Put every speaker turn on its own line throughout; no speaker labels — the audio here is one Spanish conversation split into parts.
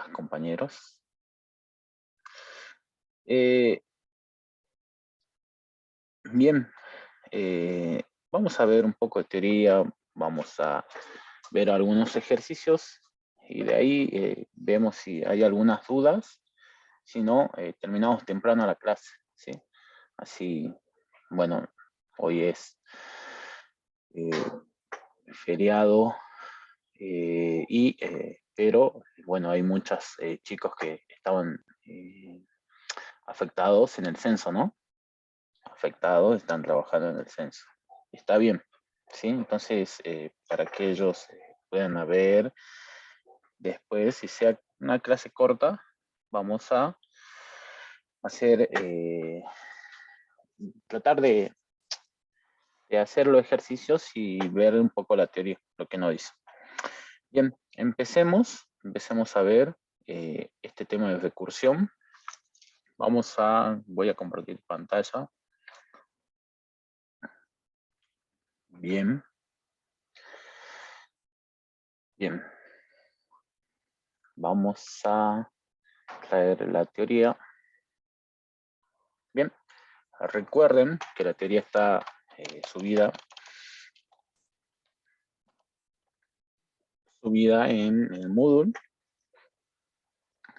demás compañeros. Bien, vamos a ver un poco de teoría, vamos a ver algunos ejercicios y de ahí vemos si hay algunas dudas. Si no, terminamos temprano la clase, ¿sí? Así, bueno, hoy es feriado, pero bueno, hay muchos chicos que estaban afectados en el censo, ¿no? Afectados, están trabajando en el censo. Está bien, ¿sí? Entonces, para que ellos puedan ver después, si sea una clase corta, vamos a hacer, tratar de hacer los ejercicios y ver un poco la teoría, lo que nos dice. Bien, empecemos a ver este tema de recursión. Voy a compartir pantalla. Bien. Bien. Vamos a traer la teoría. Bien. Recuerden que la teoría está subida en el Moodle.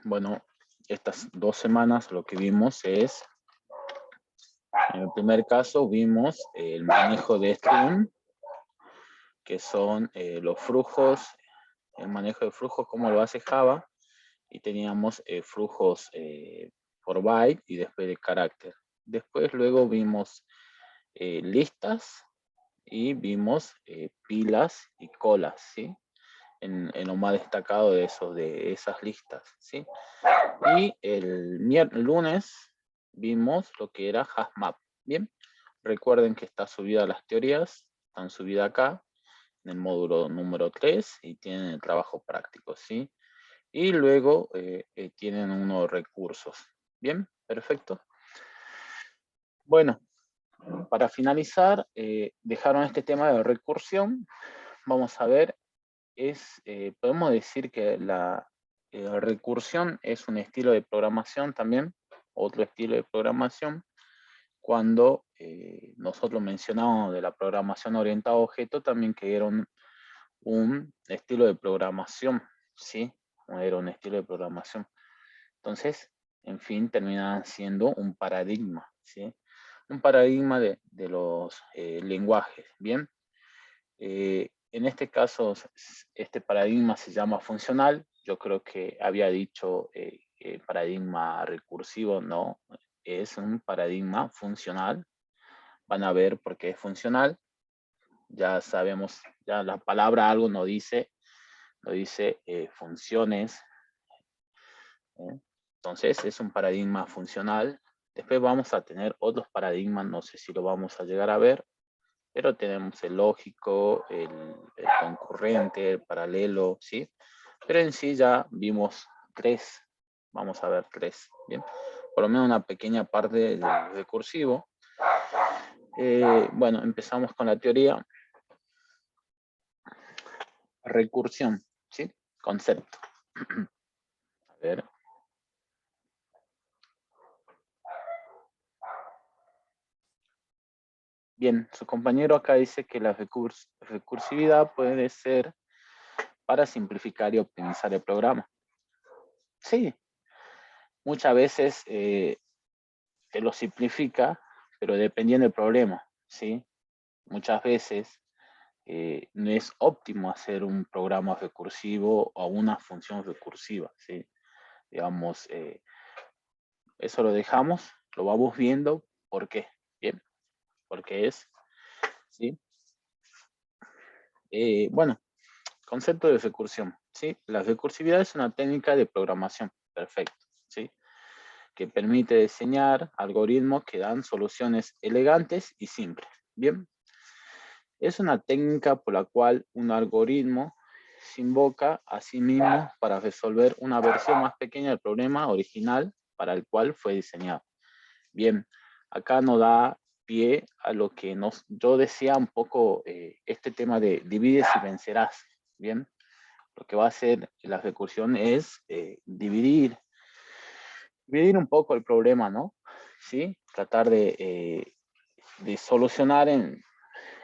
Bueno, estas 2 semanas lo que vimos es, en el primer caso vimos el manejo de stream, que son los flujos, el manejo de flujos como lo hace Java, y teníamos flujos por byte y después de carácter. Después luego vimos listas y vimos pilas y colas, ¿sí? En lo más destacado de esas listas, ¿sí? Y el lunes vimos lo que era HashMap, ¿bien? Recuerden que está subida las teorías, están subidas acá, en el módulo número 3, y tienen el trabajo práctico, ¿sí? Y luego tienen unos recursos. ¿Bien? Perfecto. Bueno, para finalizar, dejaron este tema de recursión. Vamos a ver, podemos decir que la recursión es un estilo de programación también, otro estilo de programación. Cuando nosotros mencionamos de la programación orientada a objeto, también que era un estilo de programación, ¿sí? Era un estilo de programación. Entonces, en fin, termina siendo un paradigma, ¿sí? Un paradigma de los lenguajes, ¿bien? En este caso, este paradigma se llama funcional. Yo creo que había dicho paradigma recursivo, no, es un paradigma funcional. Van a ver por qué es funcional. Ya sabemos, ya la palabra algo nos dice funciones. Entonces es un paradigma funcional. Después vamos a tener otros paradigmas, no sé si lo vamos a llegar a ver, pero tenemos el lógico, el concurrente, el paralelo, ¿sí? Pero en sí ya vimos 3, vamos a ver 3, ¿bien? Por lo menos una pequeña parte del recursivo. Bueno, empezamos con la teoría. Recursión, ¿sí? Concepto. A ver. Bien, su compañero acá dice que la recursividad puede ser para simplificar y optimizar el programa. Sí, muchas veces te lo simplifica, pero dependiendo del problema, ¿sí? Muchas veces no es óptimo hacer un programa recursivo o una función recursiva, ¿sí? Digamos, eso lo dejamos, lo vamos viendo, ¿por qué? Bien, porque es, ¿sí? Bueno, concepto de recursión, ¿sí? La recursividad es una técnica de programación, perfecto, ¿sí? Que permite diseñar algoritmos que dan soluciones elegantes y simples, ¿bien? Es una técnica por la cual un algoritmo se invoca a sí mismo para resolver una versión más pequeña del problema original para el cual fue diseñado. Bien, acá nos da pie a lo que yo decía un poco, este tema de divides y vencerás, ¿bien? Lo que va a hacer la recursión es dividir un poco el problema, ¿no? ¿Sí? Tratar de solucionar en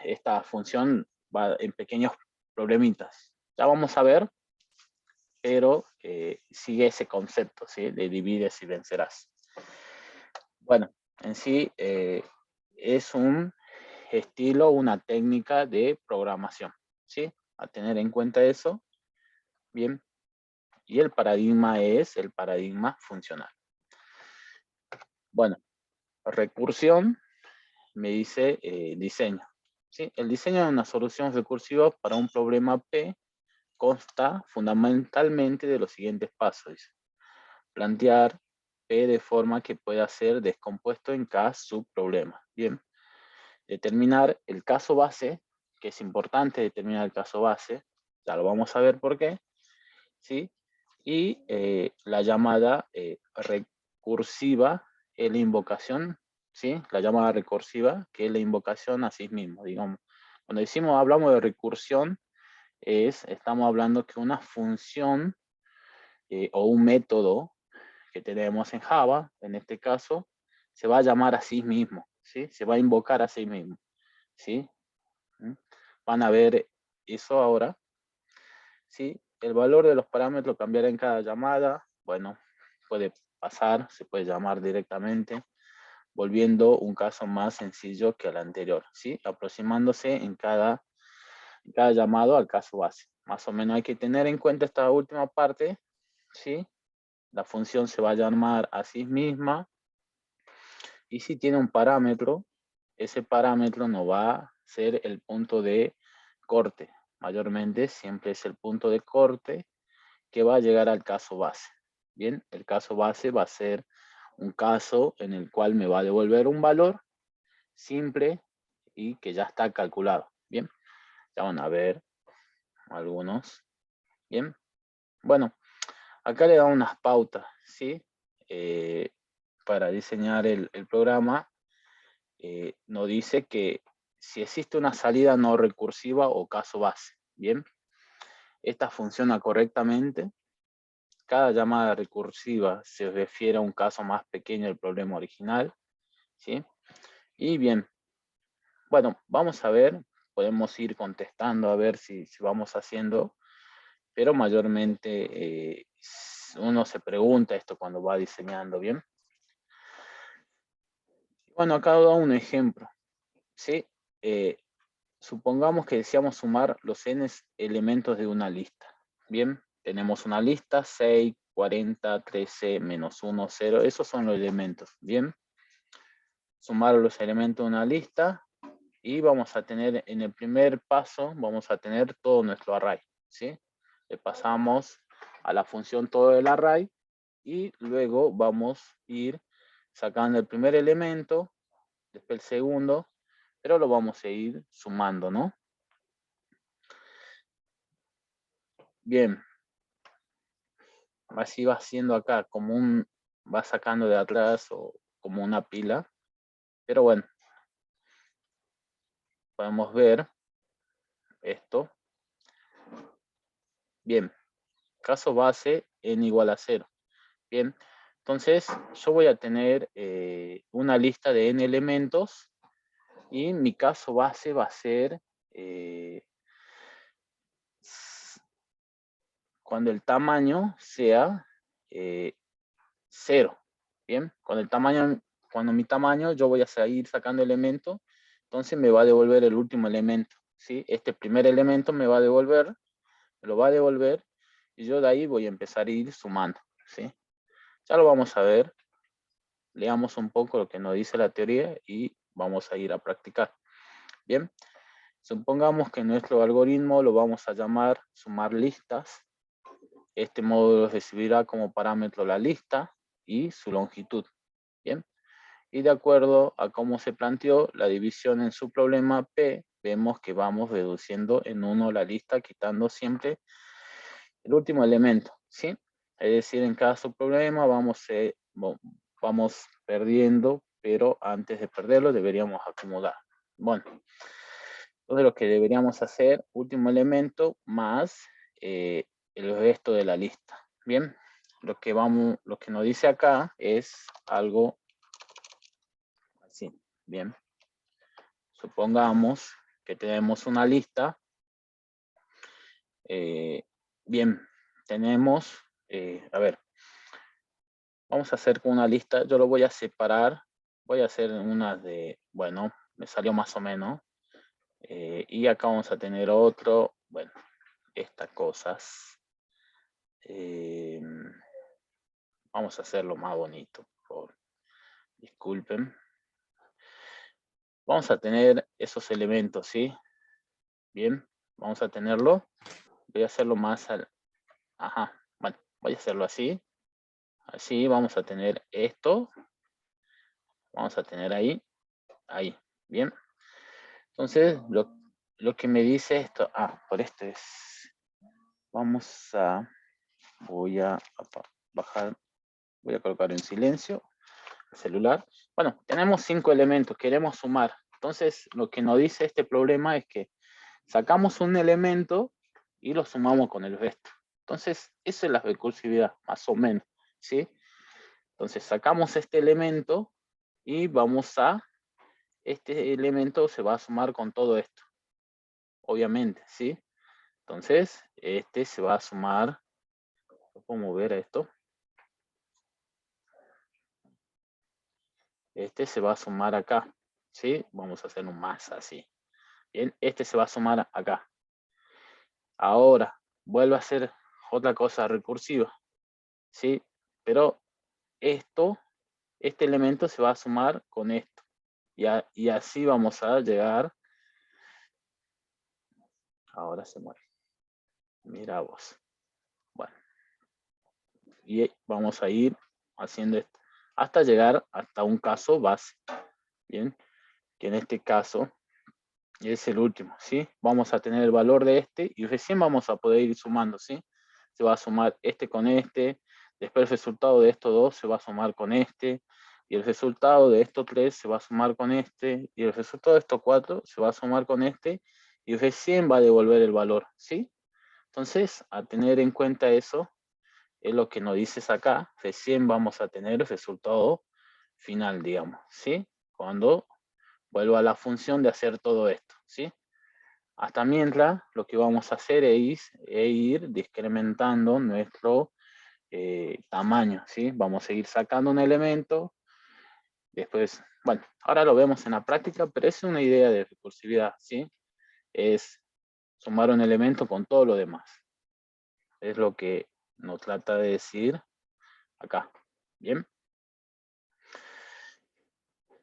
esta función en pequeños problemitas. Ya vamos a ver, pero sigue ese concepto, ¿sí? De divides y vencerás. Bueno, en sí es un estilo, una técnica de programación, ¿sí? A tener en cuenta eso. Bien. Y el paradigma es el paradigma funcional. Bueno, recursión me dice diseño. ¿Sí? El diseño de una solución recursiva para un problema P consta fundamentalmente de los siguientes pasos. Dice. Plantear P de forma que pueda ser descompuesto en cada subproblema. Bien. Determinar el caso base, que es importante determinar el caso base. Ya lo vamos a ver por qué. ¿Sí? Y la llamada recursiva es la invocación, ¿sí? La llamada recursiva, que es la invocación a sí mismo, digamos. Cuando hablamos de recursión, estamos hablando que una función o un método que tenemos en Java, en este caso, se va a llamar a sí mismo, ¿sí? Se va a invocar a sí mismo, ¿sí? Van a ver eso ahora, ¿sí? El valor de los parámetros cambiará en cada llamada. Bueno, puede pasar, se puede llamar directamente, volviendo un caso más sencillo que el anterior, ¿sí? Aproximándose en cada llamado al caso base. Más o menos hay que tener en cuenta esta última parte, ¿sí? La función se va a llamar a sí misma y si tiene un parámetro, ese parámetro no va a ser el punto de corte. Mayormente siempre es el punto de corte que va a llegar al caso base. Bien, el caso base va a ser un caso en el cual me va a devolver un valor simple y que ya está calculado. Bien, ya van a ver algunos. Bien, bueno, acá le da unas pautas, ¿sí? Para diseñar el programa, nos dice que si existe una salida no recursiva o caso base, bien, esta funciona correctamente. Cada llamada recursiva se refiere a un caso más pequeño del problema original, ¿sí? Y bien, bueno, vamos a ver, podemos ir contestando a ver si vamos haciendo, pero mayormente uno se pregunta esto cuando va diseñando, ¿bien? Bueno, acá doy un ejemplo, ¿sí? Supongamos que deseamos sumar los n elementos de una lista, ¿bien? Tenemos una lista, 6, 40, 13, menos 1, 0. Esos son los elementos, ¿bien? Sumar los elementos de una lista y vamos a tener en el primer paso, vamos a tener todo nuestro array, ¿sí? Le pasamos a la función todo el array y luego vamos a ir sacando el primer elemento, después el segundo, pero lo vamos a ir sumando, ¿no? Bien. Así va haciendo acá, como va sacando de atrás o como una pila. Pero bueno, podemos ver esto. Bien, caso base n igual a 0. Bien, entonces yo voy a tener una lista de n elementos y mi caso base va a ser cuando el tamaño sea 0. Bien, cuando mi tamaño yo voy a seguir sacando elementos, entonces me va a devolver el último elemento, ¿sí? Este primer elemento me lo va a devolver y yo de ahí voy a empezar a ir sumando, ¿sí? Ya lo vamos a ver. Leamos un poco lo que nos dice la teoría y vamos a ir a practicar. Bien, supongamos que nuestro algoritmo lo vamos a llamar sumar listas. Este módulo recibirá como parámetro la lista y su longitud. Bien, y de acuerdo a cómo se planteó la división en su problema P, vemos que vamos reduciendo en 1 la lista, quitando siempre el último elemento, ¿sí? Es decir, en cada subproblema vamos perdiendo, pero antes de perderlo deberíamos acomodar. Bueno, entonces lo que deberíamos hacer, último elemento más el resto de la lista. Bien, lo que nos dice acá es algo así. Bien. Supongamos que tenemos una lista. Bien, tenemos, a ver, vamos a hacer con una lista. Yo lo voy a separar. Voy a hacer unas de, bueno, me salió más o menos. Y acá vamos a tener otro, bueno, estas cosas. Vamos a hacerlo más bonito, por favor. Disculpen. Vamos a tener esos elementos, ¿sí? Bien, vamos a tenerlo. Voy a hacerlo más al... Ajá, bueno, voy a hacerlo así. Así vamos a tener esto. Vamos a tener ahí. Ahí, bien. Entonces, lo que me dice esto... Ah, por esto es... Vamos a... Voy a bajar... Voy a colocar en silencio el celular. Bueno, tenemos 5 elementos. Queremos sumar. Entonces, lo que nos dice este problema es que sacamos un elemento y lo sumamos con el resto. Entonces, eso es la recursividad, más o menos, ¿sí? Entonces, sacamos este elemento y vamos a... Este elemento se va a sumar con todo esto, obviamente, ¿sí? Entonces, este se va a sumar... ¿Puedo mover esto? Este se va a sumar acá, ¿sí? Vamos a hacer un más así. Bien, este se va a sumar acá. Ahora, vuelvo a hacer otra cosa recursiva, ¿sí? Pero este elemento se va a sumar con esto. Y así vamos a llegar. Ahora se mueve. Mira vos. Bueno. Y vamos a ir haciendo esto hasta llegar hasta un caso base. Bien. Que en este caso es el último, ¿sí? Vamos a tener el valor de este y recién vamos a poder ir sumando, ¿sí? Se va a sumar este con este, después el resultado de estos dos se va a sumar con este, y el resultado de estos tres se va a sumar con este, y el resultado de estos cuatro se va a sumar con este, y recién va a devolver el valor, ¿sí? Entonces, a tener en cuenta eso, es lo que nos dices acá, recién vamos a tener el resultado final, digamos, ¿sí? Cuando vuelva a la función de hacer todo esto, ¿sí? Hasta mientras, lo que vamos a hacer es ir decrementando nuestro tamaño, ¿sí? Vamos a seguir sacando un elemento, después, bueno, ahora lo vemos en la práctica, pero es una idea de recursividad, ¿sí? Es sumar un elemento con todo lo demás. Es lo que nos trata de decir acá, ¿bien?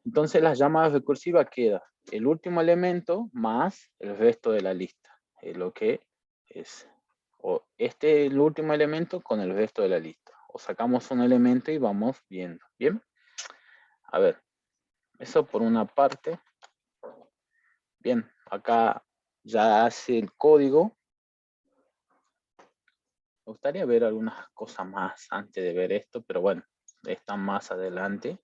Entonces las llamadas recursivas queda el último elemento más el resto de la lista. Es lo que es. O este es el último elemento con el resto de la lista. O sacamos un elemento y vamos viendo. ¿Bien? A ver, eso por una parte. Bien, acá ya hace el código. Me gustaría ver algunas cosas más antes de ver esto, pero bueno, está más adelante.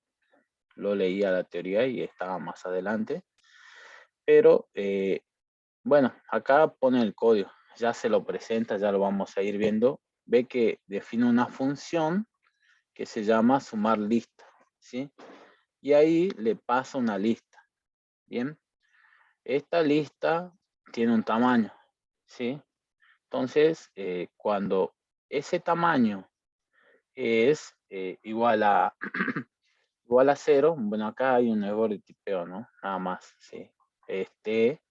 Lo leía la teoría y estaba más adelante. Pero bueno, acá pone el código. Ya se lo presenta, ya lo vamos a ir viendo. Ve que define una función que se llama sumar lista, ¿sí? Y ahí le pasa una lista, ¿bien? Esta lista tiene un tamaño, ¿sí? Entonces, cuando ese tamaño es igual a igual a 0, bueno, acá hay un error de tipeo, ¿no? Nada más, ¿sí? Este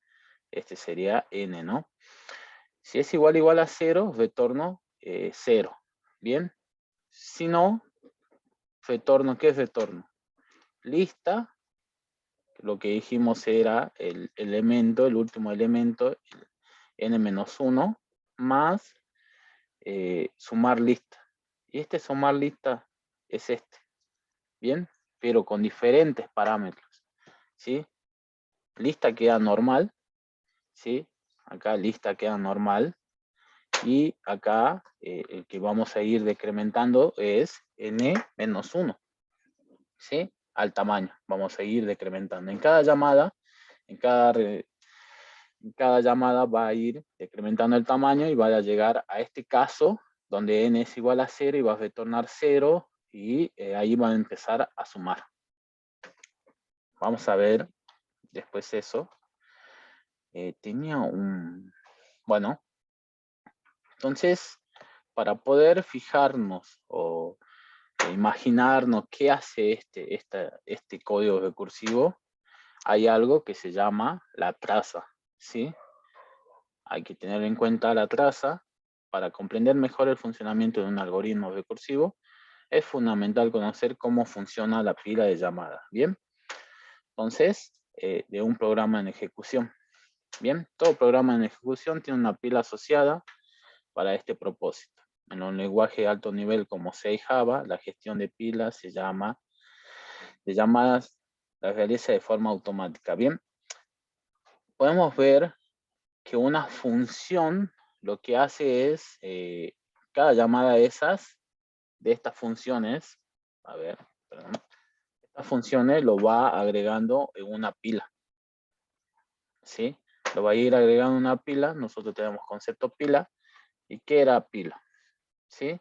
sería n, ¿no? Si es igual a 0, retorno 0, ¿bien? Si no, retorno, ¿qué es retorno? Lista, lo que dijimos era el elemento, el último elemento, el n-1, más sumar lista. Y este sumar lista es este, ¿bien? Pero con diferentes parámetros, ¿sí? Lista queda normal, ¿sí? Acá lista queda normal. Y acá el que vamos a ir decrementando es n-1, ¿sí? Al tamaño. Vamos a ir decrementando. En cada llamada, en cada llamada va a ir decrementando el tamaño y va a llegar a este caso donde n es igual a 0 y vas a retornar 0 y ahí va a empezar a sumar. Vamos a ver después eso. Tenía un... Bueno, entonces, para poder fijarnos o imaginarnos qué hace este código recursivo, hay algo que se llama la traza, ¿sí? Hay que tener en cuenta la traza. Para comprender mejor el funcionamiento de un algoritmo recursivo, es fundamental conocer cómo funciona la pila de llamadas, ¿bien? Entonces, de un programa en ejecución. Bien, todo programa en ejecución tiene una pila asociada para este propósito. En los lenguajes de alto nivel como C y Java, la gestión de pilas de llamadas la realiza de forma automática. Bien, podemos ver que una función lo que hace es, cada llamada de estas funciones, a ver, perdón, estas funciones lo va agregando en una pila, ¿sí? Lo va a ir agregando en una pila. Nosotros tenemos concepto pila. ¿Y qué era pila? ¿Sí?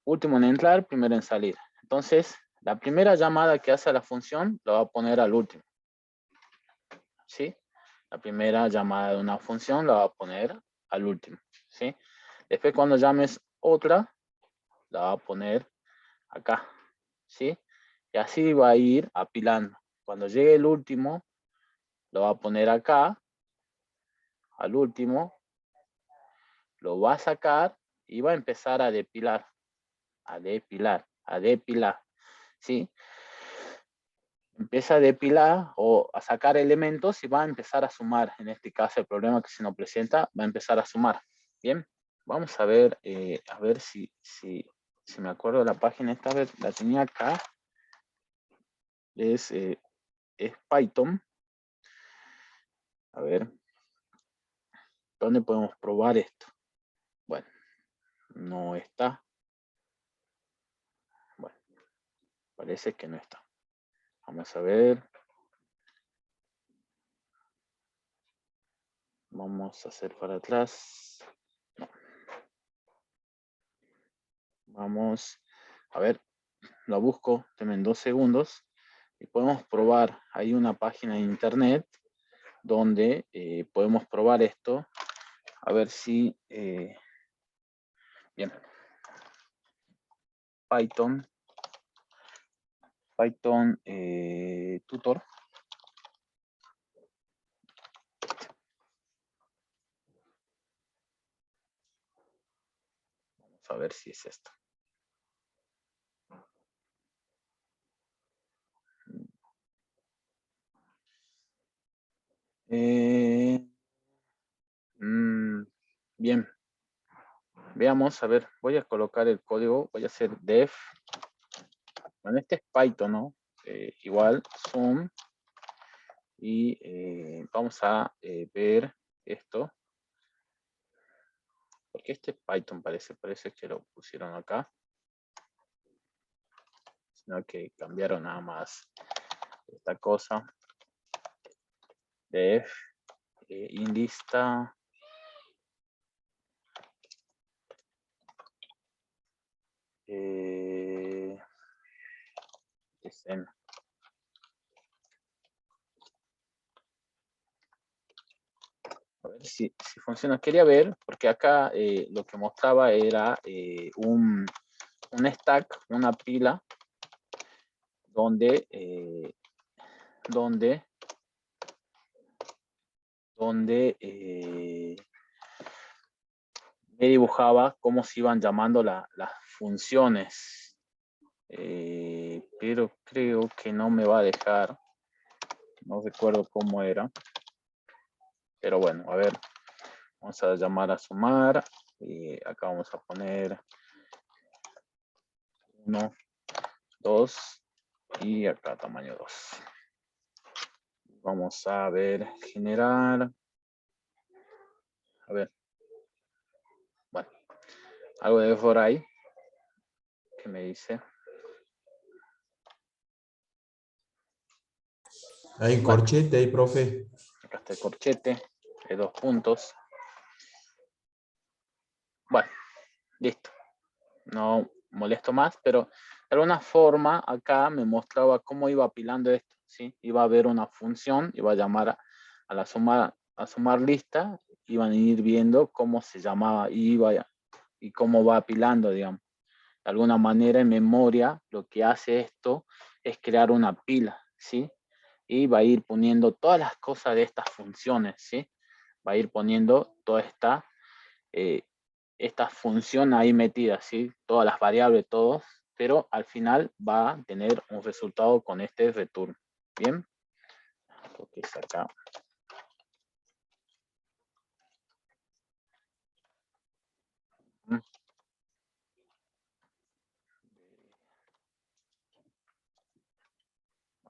Último en entrar, primero en salir. Entonces, la primera llamada que hace a la función lo va a poner al último, ¿sí? La primera llamada de una función la va a poner al último, ¿sí? Después cuando llames otra, la va a poner acá, ¿sí? Y así va a ir apilando. Cuando llegue el último, lo va a poner acá, al último, lo va a sacar y va a empezar a depilar, ¿sí? Empieza a depilar o a sacar elementos y va a empezar a sumar. En este caso, el problema que se nos presenta va a empezar a sumar. Bien, vamos a ver si me acuerdo de la página. Esta vez la tenía acá. Es Python. A ver, ¿dónde podemos probar esto? Bueno, no está. Bueno, parece que no está. Vamos a ver. Vamos a hacer para atrás. No. Vamos a ver, lo busco, denme 2 segundos y podemos probar. Hay una página de internet donde podemos probar esto. A ver si... bien. Python tutor. Vamos a ver si es esto. Bien. Veamos, a ver, voy a colocar el código, voy a hacer def. Bueno, este es Python, ¿no? Igual, zoom. Y vamos a ver esto. Porque este es Python parece que lo pusieron acá. Sino que cambiaron nada más esta cosa. Def, inlista. Escena. A ver si funciona. Quería ver, porque acá lo que mostraba era un stack, una pila, donde me dibujaba cómo se iban llamando las funciones. Pero creo que no me va a dejar. No recuerdo cómo era. Pero bueno, a ver. Vamos a llamar a sumar. Y acá vamos a poner 1, 2 y acá tamaño 2. Vamos a ver, generar. A ver. Bueno, algo de por ahí. ¿Qué me dice?
Hay corchete ahí, profe.
Acá está el corchete de 2 puntos. Bueno, listo. No molesto más, pero de alguna forma acá me mostraba cómo iba apilando esto, ¿sí? Iba a haber una función, iba a llamar a la sumar lista, iban a ir viendo cómo se llamaba y cómo va apilando, digamos. De alguna manera en memoria lo que hace esto es crear una pila, ¿sí? Y va a ir poniendo todas las cosas de estas funciones, ¿sí? Va a ir poniendo toda esta función ahí metida, ¿sí? Todas las variables, todos, pero al final va a tener un resultado con este return. ¿Bien? Creo que es acá.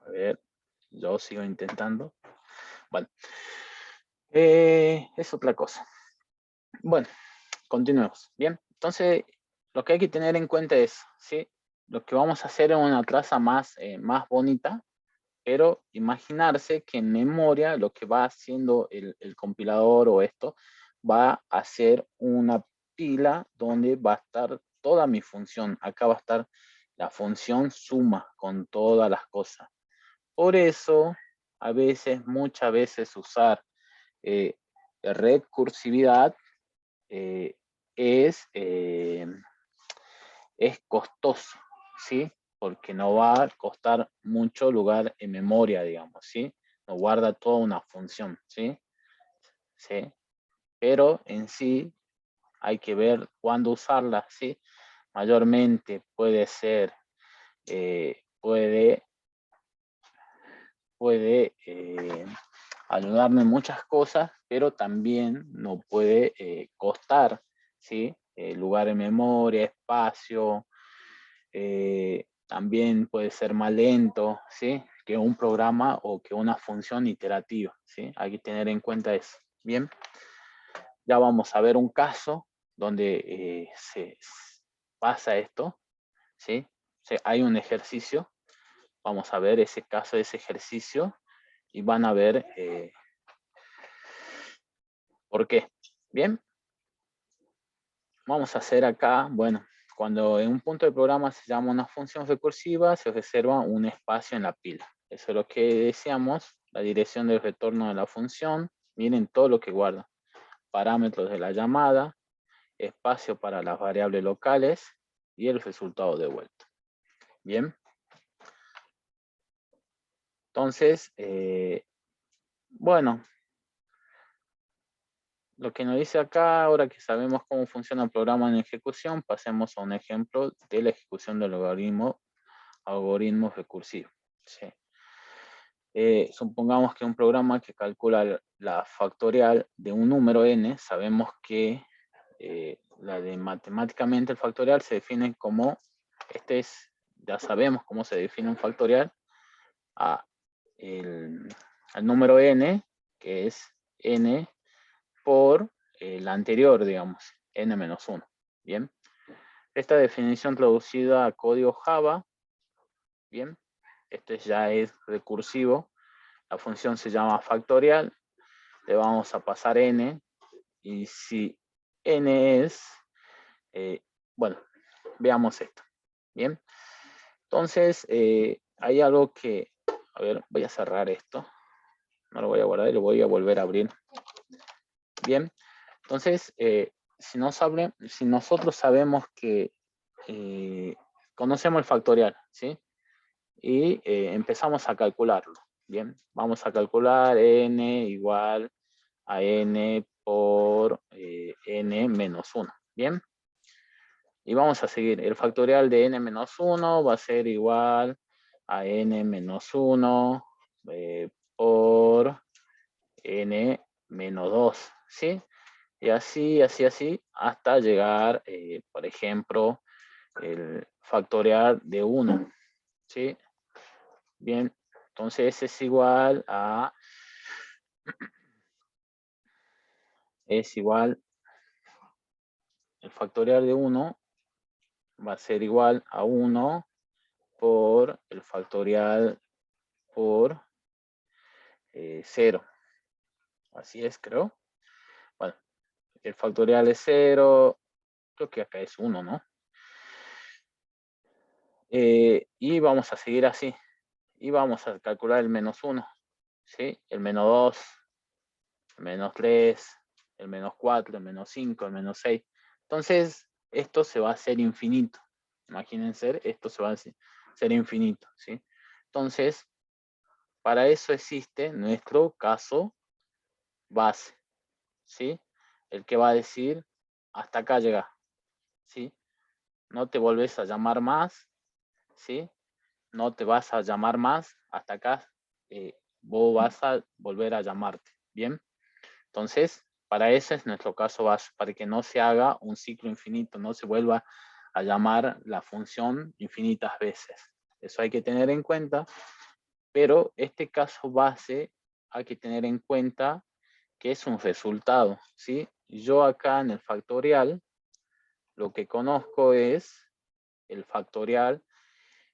A ver, yo sigo intentando. Bueno, es otra cosa. Bueno, continuemos. Bien, entonces lo que hay que tener en cuenta es, ¿sí? Lo que vamos a hacer es una traza más bonita, pero imaginarse que en memoria lo que va haciendo el compilador o esto va a hacer una pila donde va a estar toda mi función. Acá va a estar la función suma con todas las cosas. Por eso, a veces, muchas veces usar eh, recursividad eh, es, eh, es costoso, ¿sí? Porque no va a costar mucho lugar en memoria, digamos, ¿sí? No guarda toda una función, ¿sí? ¿Sí? Pero en sí hay que ver cuándo usarla, ¿sí? Mayormente puede ser, puede ayudarme en muchas cosas, pero también no puede costar, ¿sí? Lugar en memoria, espacio, también puede ser más lento, ¿sí? Que un programa o que una función iterativa, ¿sí? Hay que tener en cuenta eso. Bien, ya vamos a ver un caso donde se pasa esto, ¿sí? Hay un ejercicio, vamos a ver ese caso, ese ejercicio, y van a ver por qué. Bien, vamos a hacer acá, bueno, cuando en un punto del programa se llama una función recursiva, se reserva un espacio en la pila. Eso es lo que deseamos, la dirección del retorno de la función. Miren todo lo que guarda. Parámetros de la llamada, espacio para las variables locales y el resultado de vuelta. Bien. Entonces, bueno, lo que nos dice acá, ahora que sabemos cómo funciona el programa en ejecución, pasemos a un ejemplo de la ejecución del algoritmo recursivo. ¿Sí? Supongamos que un programa que calcula la factorial de un número n, sabemos que la de matemáticamente el factorial se define como, ya sabemos cómo se define un factorial, al número n, que es n por el anterior, digamos, n-1. Bien. Esta definición traducida a código Java, bien, este ya es recursivo. La función se llama factorial, le vamos a pasar n, y si n es, bueno, veamos esto, bien. Entonces, hay algo que, a ver, voy a cerrar esto, no lo voy a guardar y lo voy a volver a abrir. Bien, entonces, si nosotros sabemos que conocemos el factorial, ¿sí? Y empezamos a calcularlo, bien, vamos a calcular n igual a n por n menos 1, bien. Y vamos a seguir, el factorial de n menos 1 va a ser igual a n menos 1 por n menos 2, ¿sí? Y así, hasta llegar, por ejemplo, el factorial de 1, ¿sí? Bien, entonces es igual, el factorial de 1 va a ser igual a 1 por el factorial por 0. Así es, creo. Bueno, el factorial es 0, creo que acá es 1, ¿no? Y vamos a seguir así. Y vamos a calcular el menos 1, ¿sí? El menos 2, el menos 3, el menos 4, el menos 5, el menos 6. Entonces, esto se va a hacer infinito. Imagínense, esto se va a hacer infinito, ¿sí? Entonces, para eso existe nuestro caso base, ¿sí? El que va a decir, hasta acá llega, ¿sí? No te volvés a llamar más, ¿sí? No te vas a llamar más, hasta acá vos vas a volver a llamarte, ¿bien? Entonces, para ese es nuestro caso base, para que no se haga un ciclo infinito, no se vuelva a llamar la función infinitas veces. Eso hay que tener en cuenta, pero este caso base hay que tener en cuenta que es un resultado, ¿sí? Yo acá en el factorial, lo que conozco es el factorial,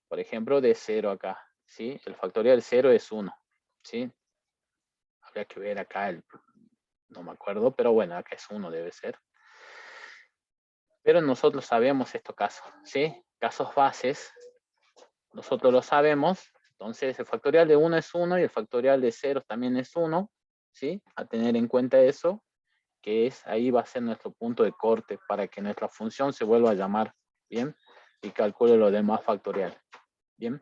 por ejemplo, de 0 acá, ¿sí? El factorial de 0 es 1, ¿sí? Habría que ver acá, no me acuerdo, pero bueno, acá es 1 debe ser. Pero nosotros sabemos estos casos, ¿sí? Casos bases, nosotros lo sabemos, entonces el factorial de 1 es 1 y el factorial de 0 también es 1, ¿sí? A tener en cuenta eso, que es ahí va a ser nuestro punto de corte para que nuestra función se vuelva a llamar, ¿bien? Y calcule lo demás factorial, ¿bien?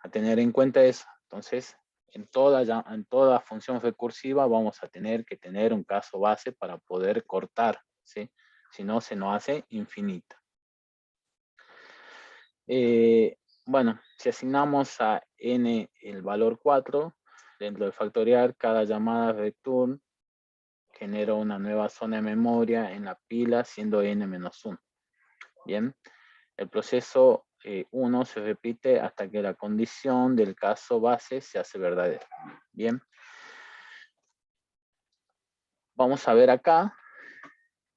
A tener en cuenta eso. Entonces, en toda función recursiva vamos a tener que tener un caso base para poder cortar, ¿sí? Si no, se nos hace infinita. Bueno, si asignamos a n el valor 4, dentro del factorial, cada llamada return genera una nueva zona de memoria en la pila siendo n-1. Bien, el proceso 1 se repite hasta que la condición del caso base se hace verdadera. Bien, vamos a ver acá,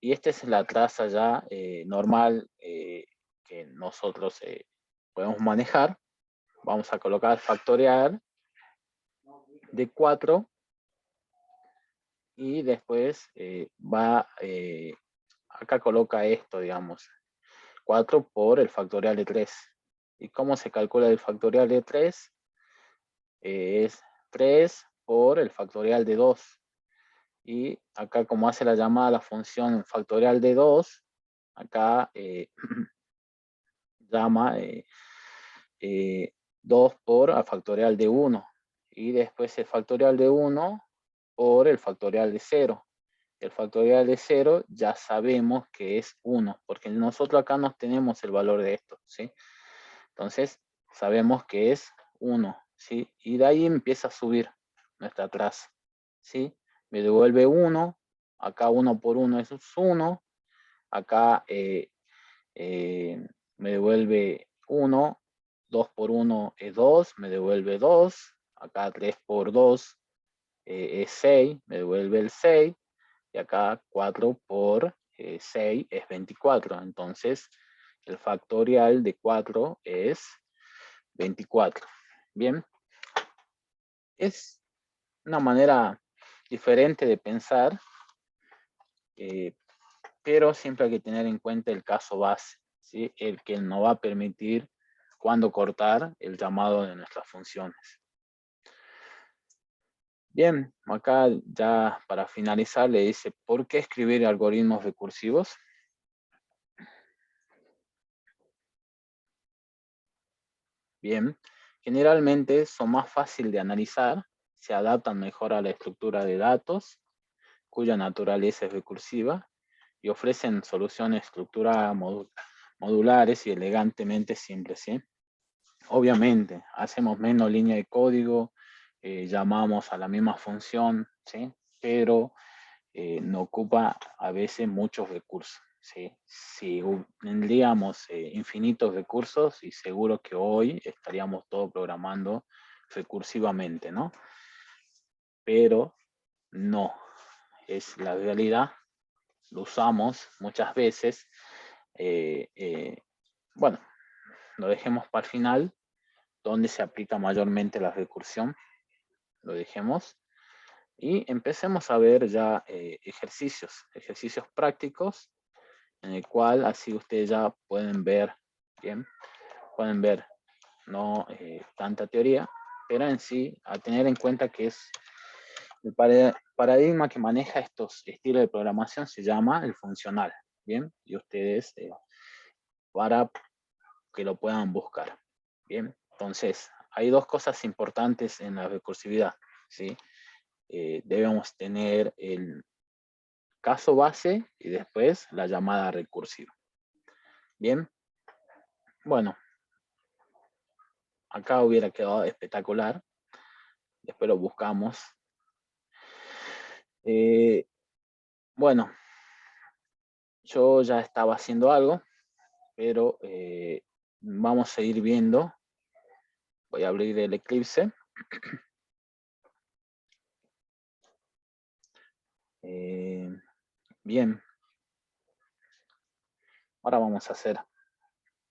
y esta es la traza ya normal que nosotros podemos manejar. Vamos a colocar factorial de 4 y después acá coloca esto, digamos, 4 por el factorial de 3. ¿Y cómo se calcula el factorial de 3? Es 3 por el factorial de 2. Y acá como hace la llamada a la función factorial de 2, acá llama 2 por el factorial de 1. Y después el factorial de 1 por el factorial de 0. El factorial de 0 ya sabemos que es 1, porque nosotros acá no tenemos el valor de esto, ¿sí? Entonces, sabemos que es 1, ¿sí? Y de ahí empieza a subir nuestra traza, ¿sí? Me devuelve 1, acá 1 por 1 es 1, acá me devuelve 1, 2 por 1 es 2, me devuelve 2, acá 3 por 2 es 6, me devuelve el 6, y acá 4 por 6 es 24. Entonces, el factorial de 4 es 24. Bien, es una manera diferente de pensar, pero siempre hay que tener en cuenta el caso base, ¿sí? El que nos va a permitir cuándo cortar el llamado de nuestras funciones. Bien, acá ya para finalizar le dice, ¿por qué escribir algoritmos recursivos? Bien, generalmente son más fáciles de analizar, se adaptan mejor a la estructura de datos, cuya naturaleza es recursiva, y ofrecen soluciones estructuradas modulares y elegantemente simples, ¿sí? Obviamente, hacemos menos línea de código, llamamos a la misma función, ¿sí? Pero no ocupa a veces muchos recursos, ¿sí? Si tendríamos infinitos recursos y seguro que hoy estaríamos todos programando recursivamente, ¿no? Pero no, es la realidad, lo usamos muchas veces. Bueno, lo dejemos para el final, donde se aplica mayormente la recursión, lo dejemos. Y empecemos a ver ya ejercicios prácticos en el cual así ustedes ya pueden ver, bien, pueden ver no tanta teoría, pero en sí, a tener en cuenta que es el paradigma que maneja estos estilos de programación se llama el funcional, bien, y ustedes para que lo puedan buscar, bien. Entonces, hay dos cosas importantes en la recursividad, ¿sí? Debemos tener el caso base y después la llamada recursiva. Bien, bueno, acá hubiera quedado espectacular. Después lo buscamos. Bueno, yo ya estaba haciendo algo, pero vamos a ir viendo. Voy a abrir el Eclipse. Bien. Ahora vamos a hacer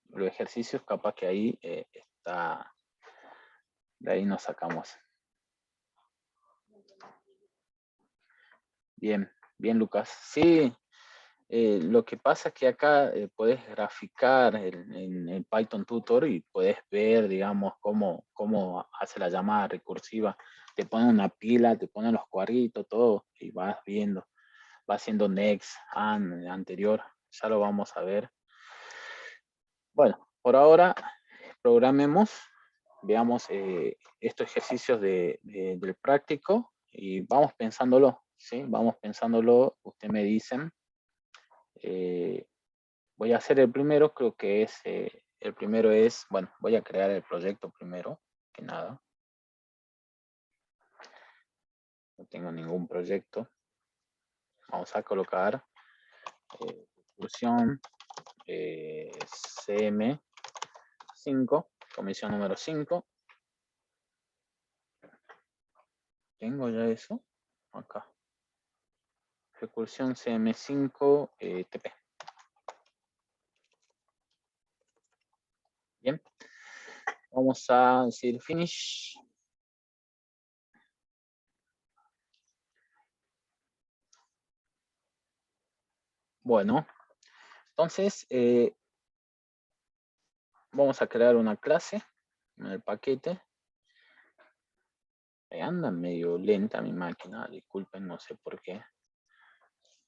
los ejercicios. Capaz que ahí está. De ahí nos sacamos. Bien, bien, Lucas. Sí, lo que pasa es que acá puedes graficar en el Python Tutor y puedes ver, digamos, cómo hace la llamada recursiva. Te pone una pila, te pone los cuadritos, todo, y vas viendo. Va haciendo next, anterior. Ya lo vamos a ver. Bueno, por ahora programemos, veamos estos ejercicios del práctico y vamos pensándolo, ¿sí? Vamos pensándolo, ustedes me dicen. Voy a hacer el primero, creo que es, el primero es, bueno, voy a crear el proyecto primero, que nada. No tengo ningún proyecto. Vamos a colocar recursión CM5, comisión número 5. ¿Tengo ya eso? Acá. Recursión CM5 TP. Bien. Vamos a decir finish. Bueno, entonces vamos a crear una clase en el paquete. Anda medio lenta mi máquina, disculpen, no sé por qué.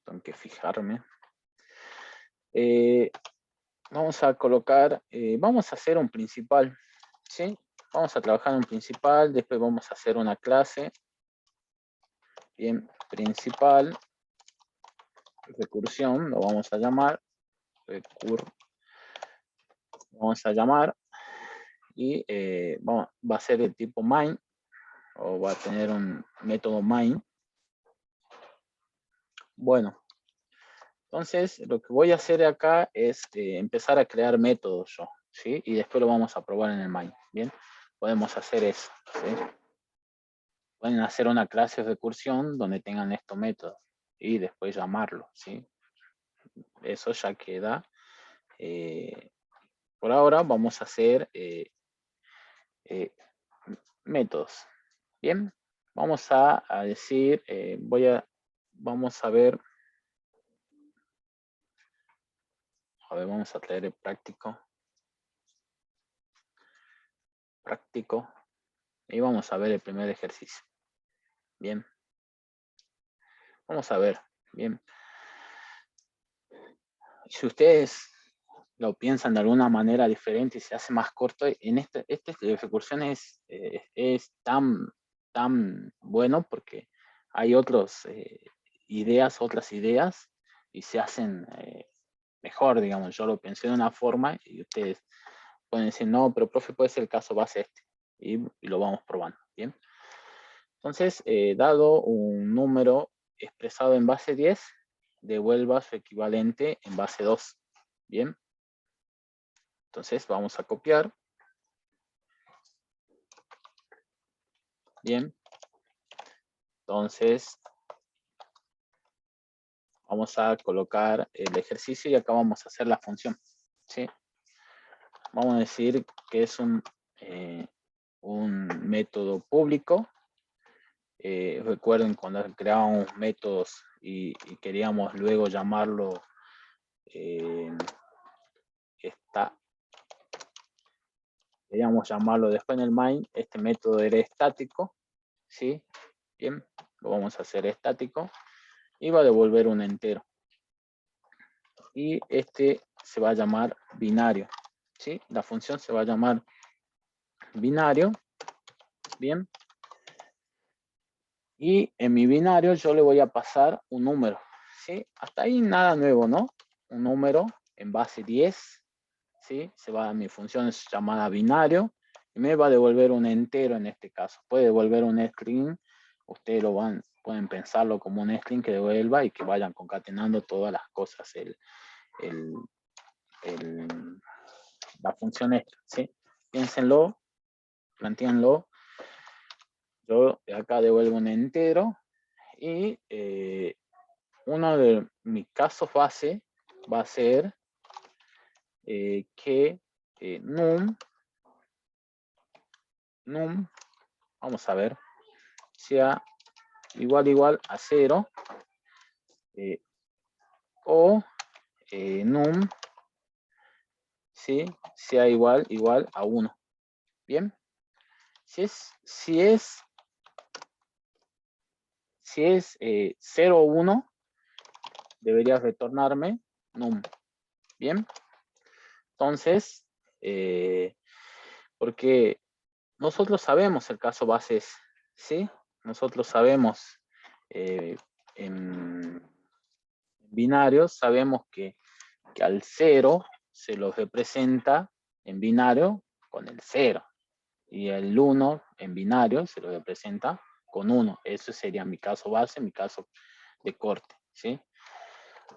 Tengo que fijarme. Vamos a colocar, vamos a hacer un principal, ¿sí? Vamos a trabajar un principal, después vamos a hacer una clase. Bien, principal, recursión, lo vamos a llamar, vamos a llamar, y va a ser de tipo main, o va a tener un método main. Bueno, entonces lo que voy a hacer acá es empezar a crear métodos yo, ¿sí? Y después lo vamos a probar en el main, ¿bien? Podemos hacer eso, ¿sí? Pueden hacer una clase de recursión donde tengan estos métodos y después llamarlo, ¿sí? Eso ya queda. Por ahora vamos a hacer métodos. Bien, vamos a decir, vamos a ver, vamos a traer el práctico, y vamos a ver el primer ejercicio. Bien, vamos a ver, bien. Si ustedes lo piensan de alguna manera diferente y se hace más corto, en esta recursión es tan bueno porque hay otras ideas y se hacen mejor, digamos. Yo lo pensé de una forma y ustedes pueden decir, no, pero profe, puede ser el caso base este, y lo vamos probando, ¿bien? Entonces, dado un número expresado en base 10, devuelva su equivalente en base 2, ¿bien? Entonces, vamos a copiar. Bien. Entonces, vamos a colocar el ejercicio y acá vamos a hacer la función, ¿sí? Vamos a decir que es un método público. Recuerden cuando creábamos métodos y queríamos luego llamarlo está, deberíamos llamarlo después en el main, este método era estático, ¿sí? Bien, lo vamos a hacer estático y va a devolver un entero. Y este se va a llamar binario, ¿sí? La función se va a llamar binario, bien. Y en mi binario yo le voy a pasar un número, ¿sí? Hasta ahí nada nuevo, ¿no? Un número en base 10, ¿sí? Mi función es llamada binario y me va a devolver un entero en este caso. Puede devolver un string, ustedes pueden pensarlo como un string que devuelva y que vayan concatenando todas las cosas, la función extra, ¿sí? Piénsenlo, plantéenlo. Yo acá devuelvo un entero y uno de mis casos base va a ser que num, vamos a ver, sea igual a 0 o num, ¿sí? Sea igual a 1. Bien, si es 0 o 1, deberías retornarme num. Bien, entonces, porque nosotros sabemos el caso base, ¿sí? Nosotros sabemos en binarios, sabemos que al 0 se lo representa en binario con el 0. Y el 1 en binario se lo representa con 1. Eso sería mi caso base, mi caso de corte, ¿sí?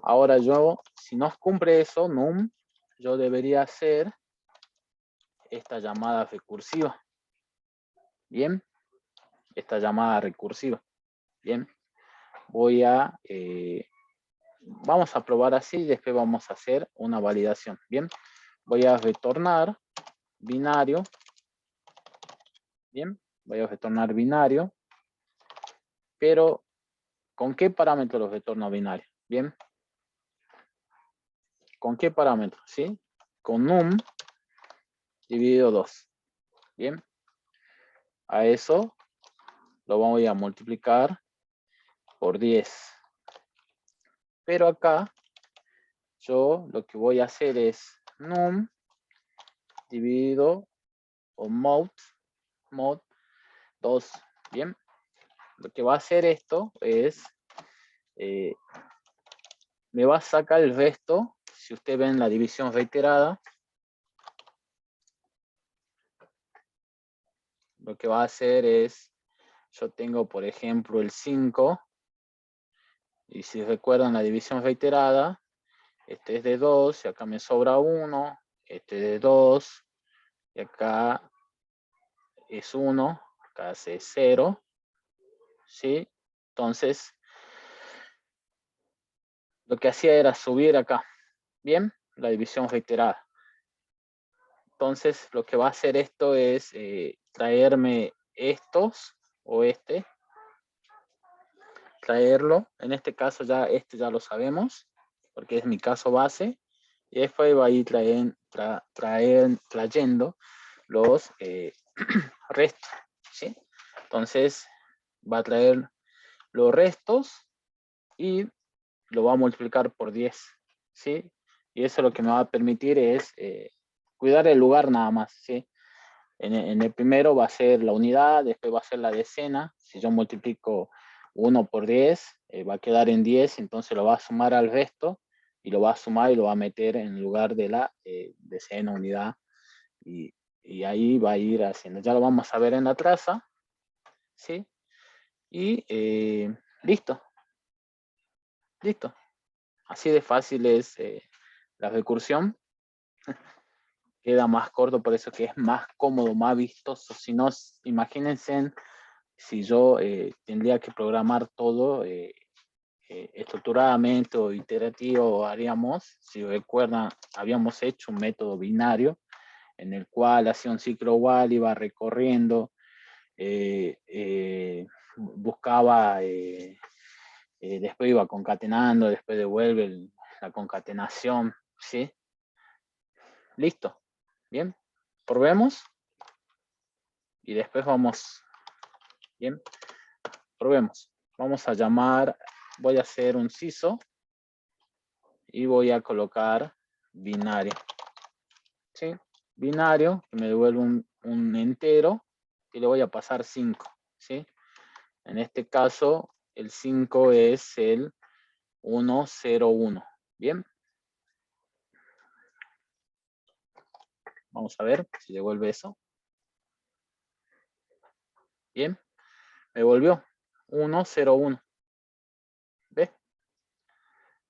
Ahora yo, si no cumple eso, num, yo debería hacer esta llamada recursiva. Bien, esta llamada recursiva. Bien, vamos a probar así y después vamos a hacer una validación. Bien, voy a retornar binario. Bien, voy a retornar binario. Pero, ¿con qué parámetro lo retorno binario? Bien, ¿con qué parámetro? ¿Sí? Con num dividido 2. Bien, a eso lo voy a multiplicar por 10. Pero acá yo lo que voy a hacer es num dividido o mod 2. Bien, lo que va a hacer esto es me va a sacar el resto. Si ustedes ven la división reiterada, lo que va a hacer es, yo tengo por ejemplo el 5, y si recuerdan la división reiterada, este es de 2 y acá me sobra 1, este es de 2 y acá es 1, acá es 0, ¿sí? Entonces, lo que hacía era subir acá, ¿bien? La división reiterada. Entonces, lo que va a hacer esto es traerme estos o traerlo. En este caso ya ya lo sabemos, porque es mi caso base. Y después va a ir trayendo los restos, ¿sí? Entonces, va a traer los restos y lo va a multiplicar por 10, ¿sí? Y eso lo que me va a permitir es cuidar el lugar nada más, ¿sí? En el primero va a ser la unidad, después va a ser la decena. Si yo multiplico 1 por 10, va a quedar en 10, entonces lo va a sumar al resto y lo va a sumar y lo va a meter en lugar de la decena, unidad. Y ahí va a ir haciendo. Ya lo vamos a ver en la traza, ¿sí? Y listo. Listo. Así de fácil es la recursión. Queda más corto, por eso que es más cómodo, más vistoso. Si no, imagínense si yo tendría que programar todo estructuradamente o iterativo, haríamos, si recuerdan, habíamos hecho un método binario en el cual hacía un ciclo igual, iba recorriendo, buscaba, después iba concatenando, después devuelve la concatenación, ¿sí? Listo. Bien. Probemos. Y después vamos. Bien. Probemos. Vamos a llamar, voy a hacer un CISO y voy a colocar binario. ¿Sí? Binario, que me devuelve un entero y le voy a pasar 5. ¿Sí? En este caso, el 5 es el 101. Bien. Vamos a ver si devuelve eso. Bien. Me devolvió 101. ¿Ve?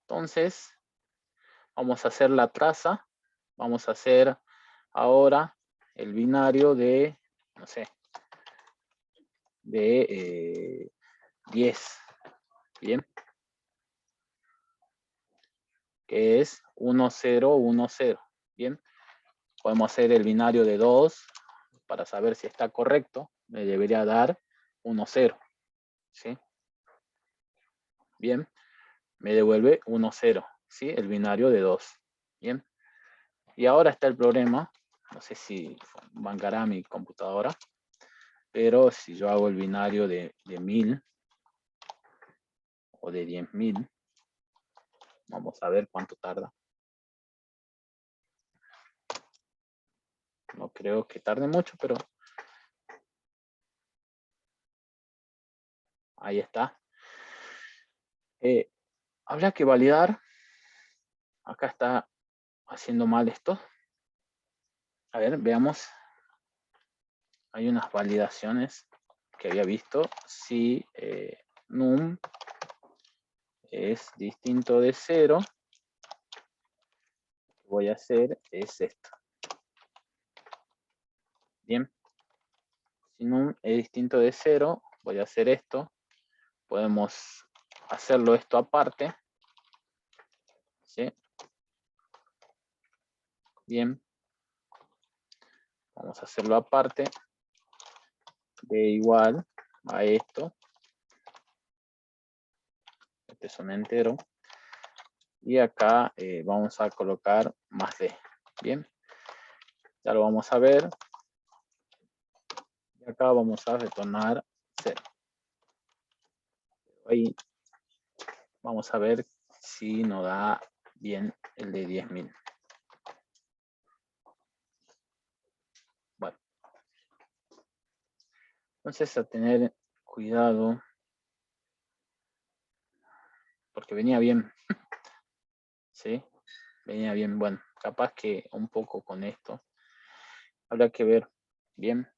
Entonces, vamos a hacer la traza. Vamos a hacer ahora el binario de, no sé, de 10. Bien. Que es 1010. Bien. Podemos hacer el binario de 2 para saber si está correcto. Me debería dar 10. ¿Sí? Bien. Me devuelve 10. ¿Sí? El binario de 2. Bien. Y ahora está el problema. No sé si bancará mi computadora. Pero si yo hago el binario de 1000 o de 10.000, vamos a ver cuánto tarda. No creo que tarde mucho, pero ahí está. Habrá que validar. Acá está haciendo mal esto. A ver, veamos. Hay unas validaciones que había visto. Si num es distinto de 0, lo que voy a hacer es esto. Bien. Si num es distinto de 0, voy a hacer esto. Podemos hacerlo esto aparte. ¿Sí? Bien. Vamos a hacerlo aparte de igual a esto. Este es un entero. Y acá vamos a colocar más d. Bien. Ya lo vamos a ver. Y acá vamos a retornar 0. Ahí vamos a ver si nos da bien el de 10.000. Bueno. Entonces a tener cuidado. Porque venía bien. ¿Sí? Venía bien. Bueno, capaz que un poco con esto. Habrá que ver bien.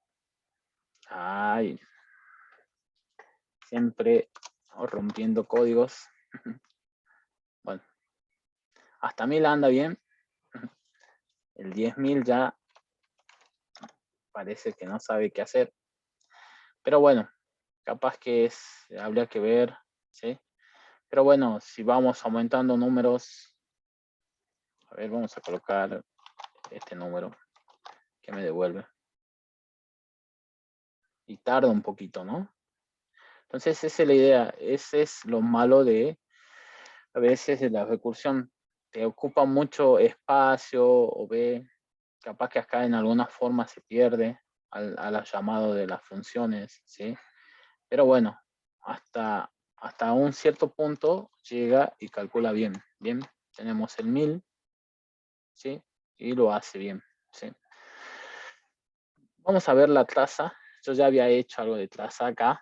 Ay. Siempre rompiendo códigos. Bueno. Hasta 1000 anda bien. El 10.000 ya parece que no sabe qué hacer. Pero bueno, capaz que habría que ver, ¿sí? Pero bueno, si vamos aumentando números, a ver, vamos a colocar este número que me devuelve. Y tarda un poquito, ¿no? Entonces esa es la idea, ese es lo malo de, a veces, de la recursión. Te ocupa mucho espacio o ve, capaz que acá en alguna forma se pierde al llamado de las funciones, ¿sí? Pero bueno, hasta un cierto punto llega y calcula bien. Bien, tenemos el 1000, ¿sí? Y lo hace bien, ¿sí? Vamos a ver la traza. Yo ya había hecho algo de traza acá,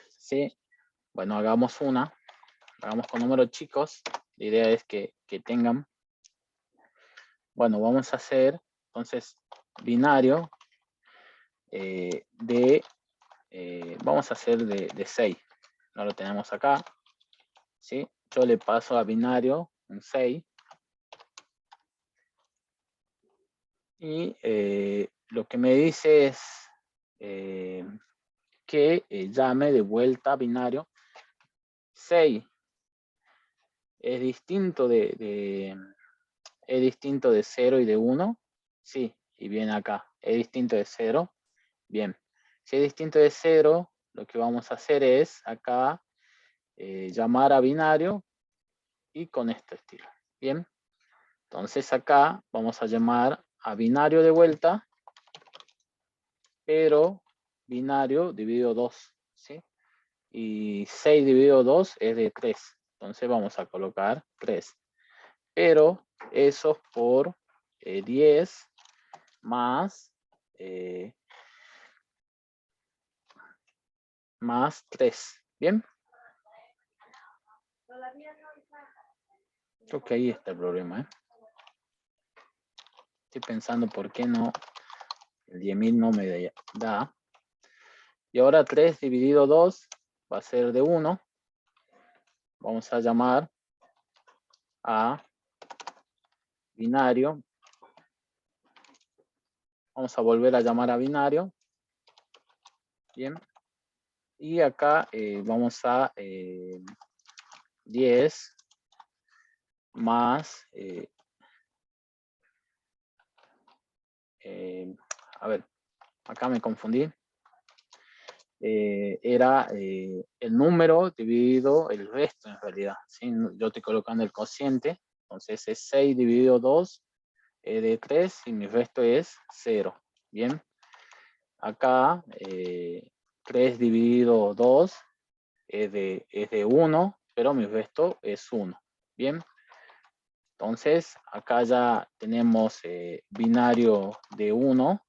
¿sí? Bueno, hagamos una. Hagamos con números chicos. La idea es que tengan. Bueno, vamos a hacer, entonces, binario vamos a hacer de 6. No lo tenemos acá, ¿sí? Yo le paso a binario un 6. Y lo que me dice es que llame de vuelta a binario 6. ¿Es distinto de 0 y de 1? Sí, y viene acá. ¿Es distinto de 0? Bien. Si es distinto de 0, lo que vamos a hacer es acá llamar a binario y con este estilo. Bien. Entonces acá vamos a llamar a binario de vuelta, pero binario dividido 2, ¿sí? Y 6 dividido 2 es de 3. Entonces vamos a colocar 3. Pero eso por 10 más, más 3. ¿Bien? Creo que ahí está el problema, ¿eh? Estoy pensando por qué no, el 10.000 no me da. Y ahora 3 dividido 2 va a ser de 1. Vamos a llamar a binario. Vamos a volver a llamar a binario. Bien. Y acá vamos a 10 más, a ver, acá me confundí. Era el número dividido el resto en realidad, ¿sí? Yo estoy colocando el cociente, entonces es 6 dividido 2 es de 3 y mi resto es 0. Bien, acá 3 dividido 2 es de 1, pero mi resto es 1. Bien, entonces acá ya tenemos binario de 1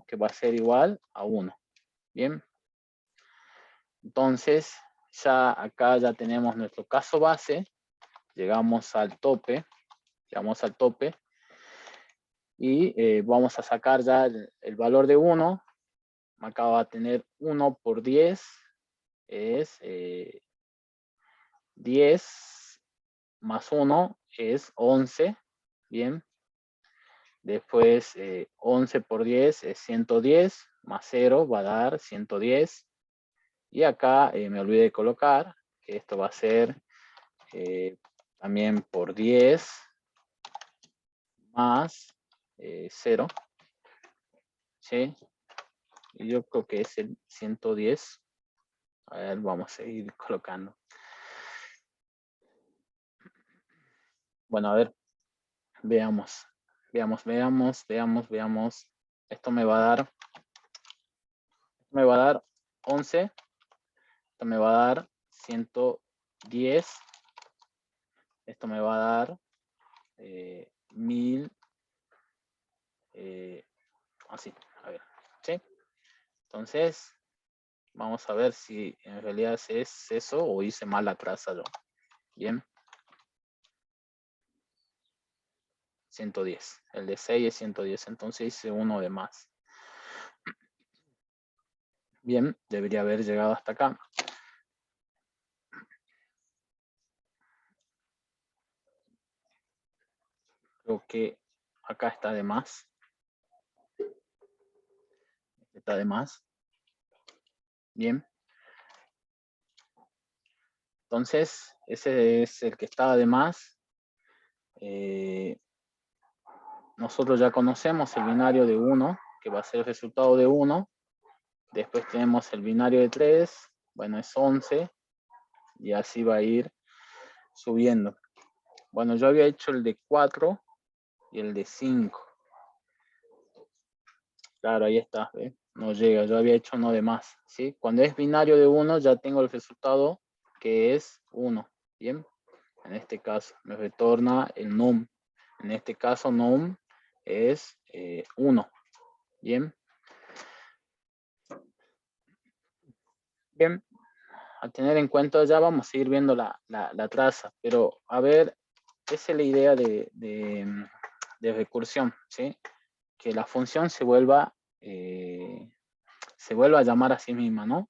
que va a ser igual a 1. Bien, entonces ya acá ya tenemos nuestro caso base, llegamos al tope y vamos a sacar ya el valor de 1. Acá va a tener 1 por 10 es 10 más 1 es 11. Bien, después 11 por 10 es 110, más 0 va a dar 110. Y acá me olvidé de colocar que esto va a ser también por 10 más 0. ¿Sí? Y yo creo que es el 110. A ver, vamos a ir colocando. Bueno, a ver, veamos. Esto me va a dar 11. Esto me va a dar 110. Esto me va a dar 1000. Así, a ver, ¿sí? Entonces, vamos a ver si en realidad es eso o hice mal la traza yo. Bien. 110. El de 6 es 110. Entonces hice uno de más. Bien, debería haber llegado hasta acá. Creo que acá está de más. Está de más. Bien. Entonces, ese es el que estaba de más. Nosotros ya conocemos el binario de 1, que va a ser el resultado de 1. Después tenemos el binario de 3. Bueno, es 11. Y así va a ir subiendo. Bueno, yo había hecho el de 4 y el de 5. Claro, ahí está, ¿ve? No llega, yo había hecho uno de más, ¿sí? Cuando es binario de 1 ya tengo el resultado que es 1, ¿bien? En este caso me retorna el num. En este caso num es 1, ¿bien? Bien, a tener en cuenta ya vamos a ir viendo la traza, pero a ver, esa es la idea de recursión, ¿sí? Que la función se vuelva a llamar a sí misma, ¿no?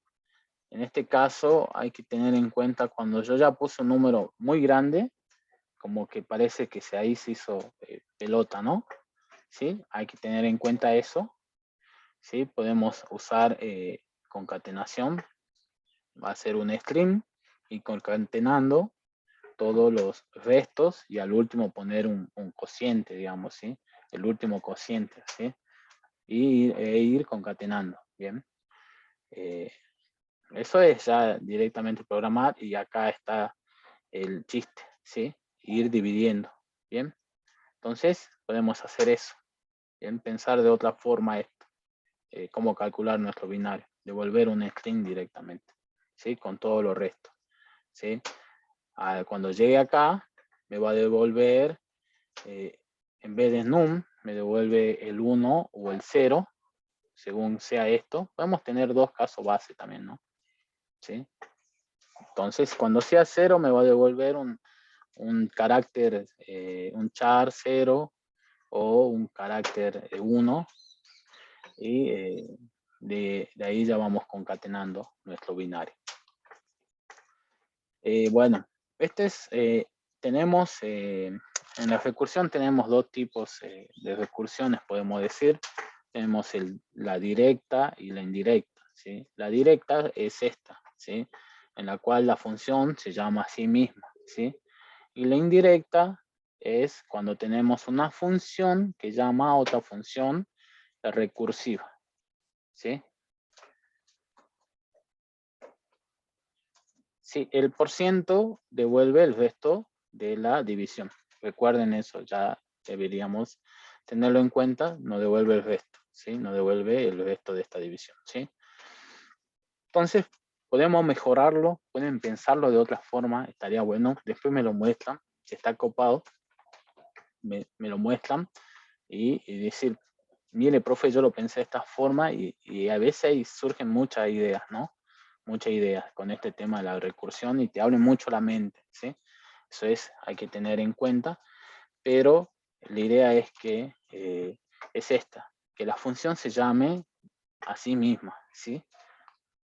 En este caso hay que tener en cuenta cuando yo ya puse un número muy grande, como que parece que ahí se hizo pelota, ¿no? ¿Sí? Hay que tener en cuenta eso. ¿Sí? Podemos usar concatenación. Va a ser un string y concatenando todos los restos y al último poner un cociente, digamos, ¿sí? El último cociente, ¿sí? E ir concatenando, ¿bien? Eso es ya directamente programar y acá está el chiste, ¿sí? Ir dividiendo, ¿bien? Entonces, podemos hacer eso, ¿bien? Pensar de otra forma esto, cómo calcular nuestro binario, devolver un string directamente, ¿sí? Con todo lo resto, ¿sí? Cuando llegue acá, me va a devolver, en vez de num, me devuelve el 1 o el 0, según sea esto. Podemos tener dos casos base también, ¿no? ¿Sí? Entonces, cuando sea 0, me va a devolver un carácter, un char 0 o un carácter 1, y de ahí ya vamos concatenando nuestro binario. Bueno, tenemos, en la recursión tenemos dos tipos de recursiones, podemos decir. Tenemos la directa y la indirecta, ¿sí? La directa es esta, ¿sí? En la cual la función se llama a sí misma, ¿sí? Y la indirecta es cuando tenemos una función que llama a otra función recursiva, ¿sí? Sí, el % devuelve el resto de la división. Recuerden eso, ya deberíamos tenerlo en cuenta, no devuelve el resto, ¿sí? No devuelve el resto de esta división, ¿sí? Entonces, podemos mejorarlo, pueden pensarlo de otra forma, estaría bueno. Después me lo muestran, si está copado, me lo muestran y decir, mire, profe, yo lo pensé de esta forma y a veces ahí surgen muchas ideas, ¿no? Muchas ideas con este tema de la recursión y te abre mucho la mente, ¿sí? Eso hay que tener en cuenta, pero la idea es que es esta, que la función se llame a sí misma, ¿sí?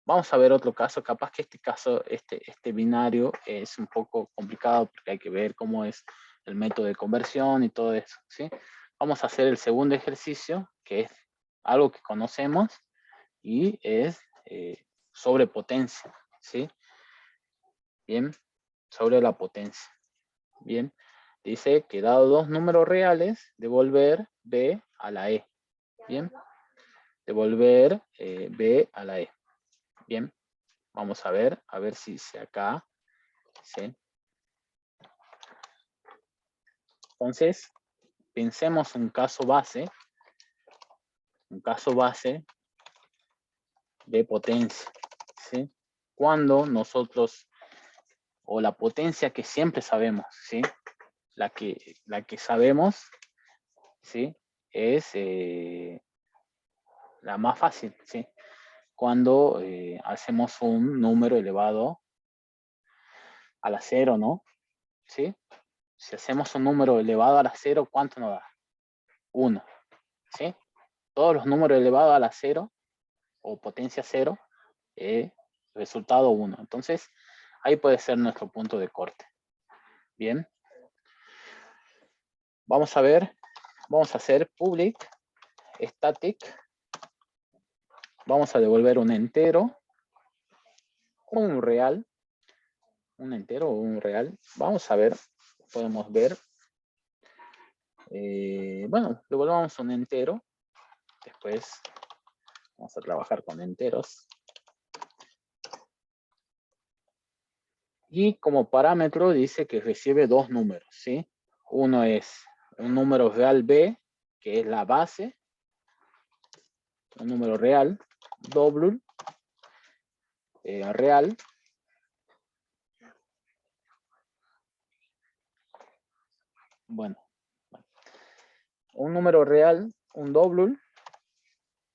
Vamos a ver otro caso, capaz que este binario es un poco complicado porque hay que ver cómo es el método de conversión y todo eso, ¿sí? Vamos a hacer el segundo ejercicio, que es algo que conocemos y es sobre potencia, ¿sí? Bien, sobre la potencia. Bien, dice que dado dos números reales, devolver b a la e. Bien, devolver b a la e. Bien, vamos a ver si acá, ¿sí? Entonces, pensemos un caso base de potencia, ¿sí? Cuando nosotros, o la potencia que siempre sabemos, ¿sí? La que sabemos, ¿sí? Es la más fácil, ¿sí? Cuando hacemos un número elevado a la 0, ¿no? ¿Sí? Si hacemos un número elevado a la 0, ¿cuánto nos da? 1, ¿sí? Todos los números elevados a la 0 o potencia 0, resultado 1. Entonces, ahí puede ser nuestro punto de corte. Bien. Vamos a ver, vamos a hacer public static. Vamos a devolver un entero, un real, un entero o un real. Vamos a ver, podemos ver. Bueno, devolvamos un entero. Después vamos a trabajar con enteros. Y como parámetro dice que recibe dos números, ¿sí? Uno es un número real b, que es la base, un número real, doble, real. Bueno, un número real, un doble,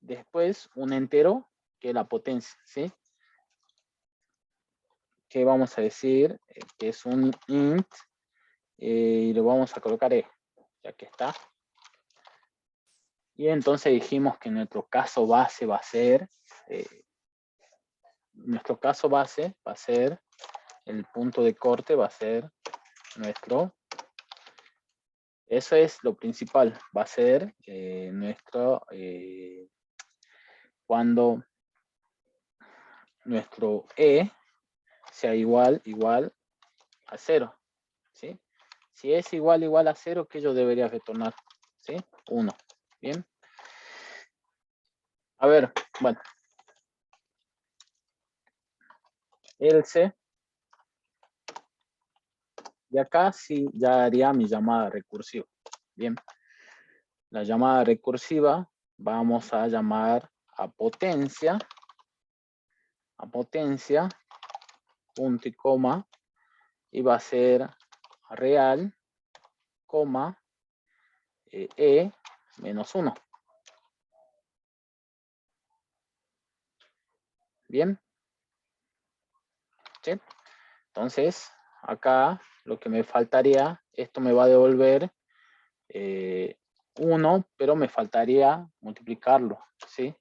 después un entero, que es la potencia, ¿sí? Que vamos a decir que es un int, y lo vamos a colocar e, ya que está. Y entonces dijimos que nuestro caso base va a ser, el punto de corte va a ser nuestro, eso es lo principal, va a ser nuestro, cuando nuestro e sea igual a 0, ¿sí? Si es igual a 0, ¿qué yo debería retornar? ¿Sí? 1, ¿bien? A ver, bueno. Else Y acá sí ya haría mi llamada recursiva. Bien. La llamada recursiva vamos a llamar a potencia, punto y coma, y va a ser real, coma, menos 1. Bien. ¿Sí? Entonces, acá lo que me faltaría, esto me va a devolver 1, pero me faltaría multiplicarlo, ¿sí?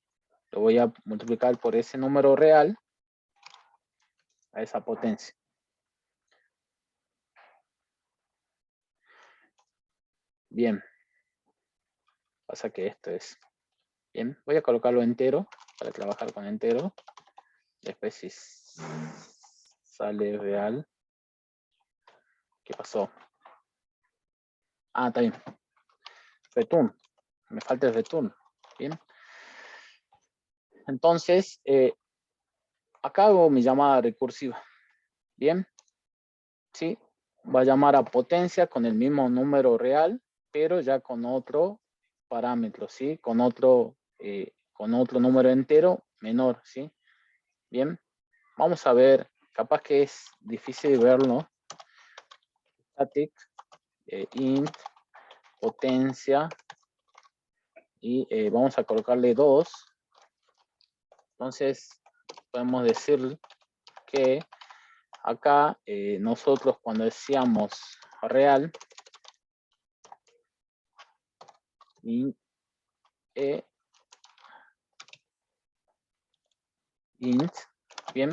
Lo voy a multiplicar por ese número real a esa potencia. Bien. Pasa que esto es... Bien, voy a colocarlo entero para trabajar con entero. Después si sale real. ¿Qué pasó? Ah, está bien. Return. Me falta el return. Bien. Entonces, acá hago mi llamada recursiva. Bien. Sí. Va a llamar a potencia con el mismo número real, pero ya con otro parámetro, ¿sí? Con otro número entero menor, ¿sí? Bien. Vamos a ver, capaz que es difícil verlo. Static, int, potencia, y vamos a colocarle 2. Entonces, podemos decir que acá nosotros cuando decíamos real, int, bien,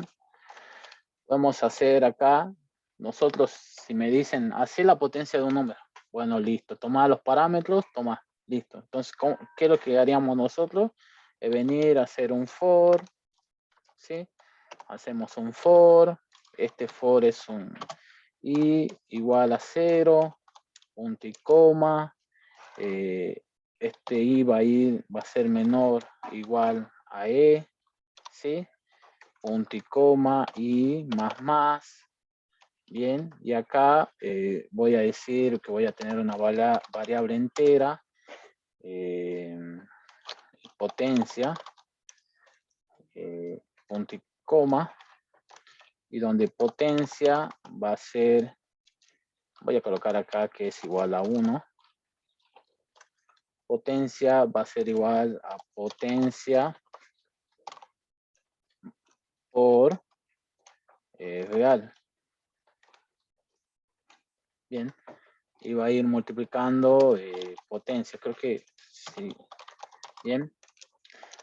podemos hacer acá, nosotros si me dicen, hacer la potencia de un número, bueno, listo, toma los parámetros, toma, listo. Entonces, ¿qué es lo que haríamos nosotros? Es venir a hacer un for, ¿sí? Hacemos un for, este for es un i igual a 0, punto y coma, este i va a ser menor igual a e, ¿sí? Punto y coma, y más, bien, y acá voy a decir que voy a tener una variable entera, potencia, punto y coma, y donde potencia va a ser, voy a colocar acá que es igual a 1, potencia va a ser igual a potencia por real. Bien, y va a ir multiplicando potencia, creo que sí. Bien,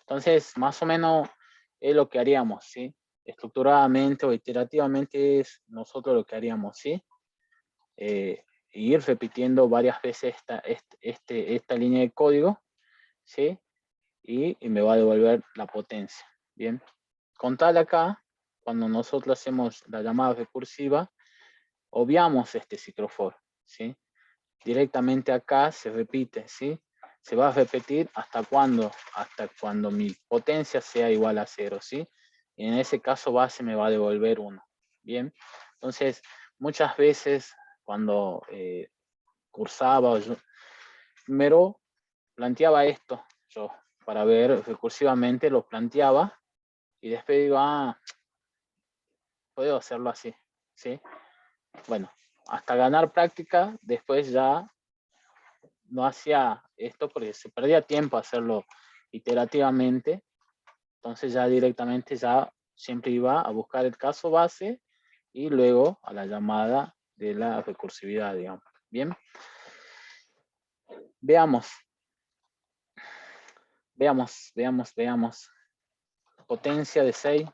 entonces más o menos es lo que haríamos, ¿sí? Estructuradamente o iterativamente es nosotros lo que haríamos, ¿sí? Ir repitiendo varias veces esta línea de código, ¿sí? Y me va a devolver la potencia. Bien, con tal acá, cuando nosotros hacemos la llamada recursiva, obviamos este ciclo for, ¿sí? Directamente acá se repite, ¿sí? Se va a repetir hasta cuando mi potencia sea igual a 0, ¿sí? Y en ese caso base me va a devolver 1. Bien, entonces muchas veces cuando cursaba, yo primero planteaba esto, yo para ver recursivamente lo planteaba y después digo, puedo hacerlo así, ¿sí? Bueno, hasta ganar práctica, después ya no hacía esto porque se perdía tiempo hacerlo iterativamente, entonces ya directamente ya siempre iba a buscar el caso base y luego a la llamada de la recursividad, digamos. Bien, veamos. Potencia de 6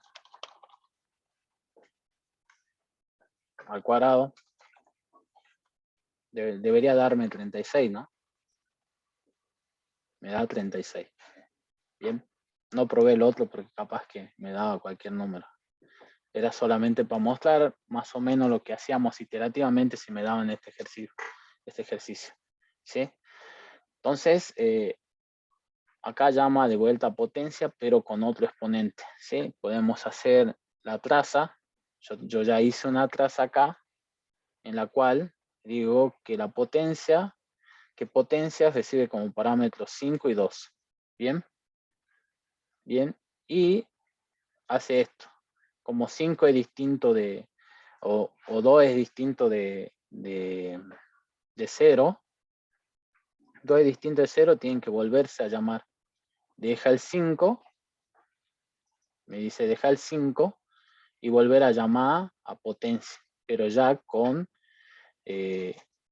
al cuadrado debería darme 36, ¿no? Me da 36. Bien, no probé el otro porque capaz que me daba cualquier número. Era solamente para mostrar más o menos lo que hacíamos iterativamente si me daban este ejercicio. ¿Sí? Entonces, acá llama de vuelta potencia, pero con otro exponente. ¿Sí? Podemos hacer la traza. Yo ya hice una traza acá. en la cual digo que la potencia, que potencia recibe como parámetros 5 y 2. ¿Bien? Bien. Y hace esto. Como 5 es distinto de, o 2 es distinto de 0, 2 es distinto de 0, tienen que volverse a llamar. Deja el 5, me dice deja el 5 y volver a llamar a potencia, pero ya con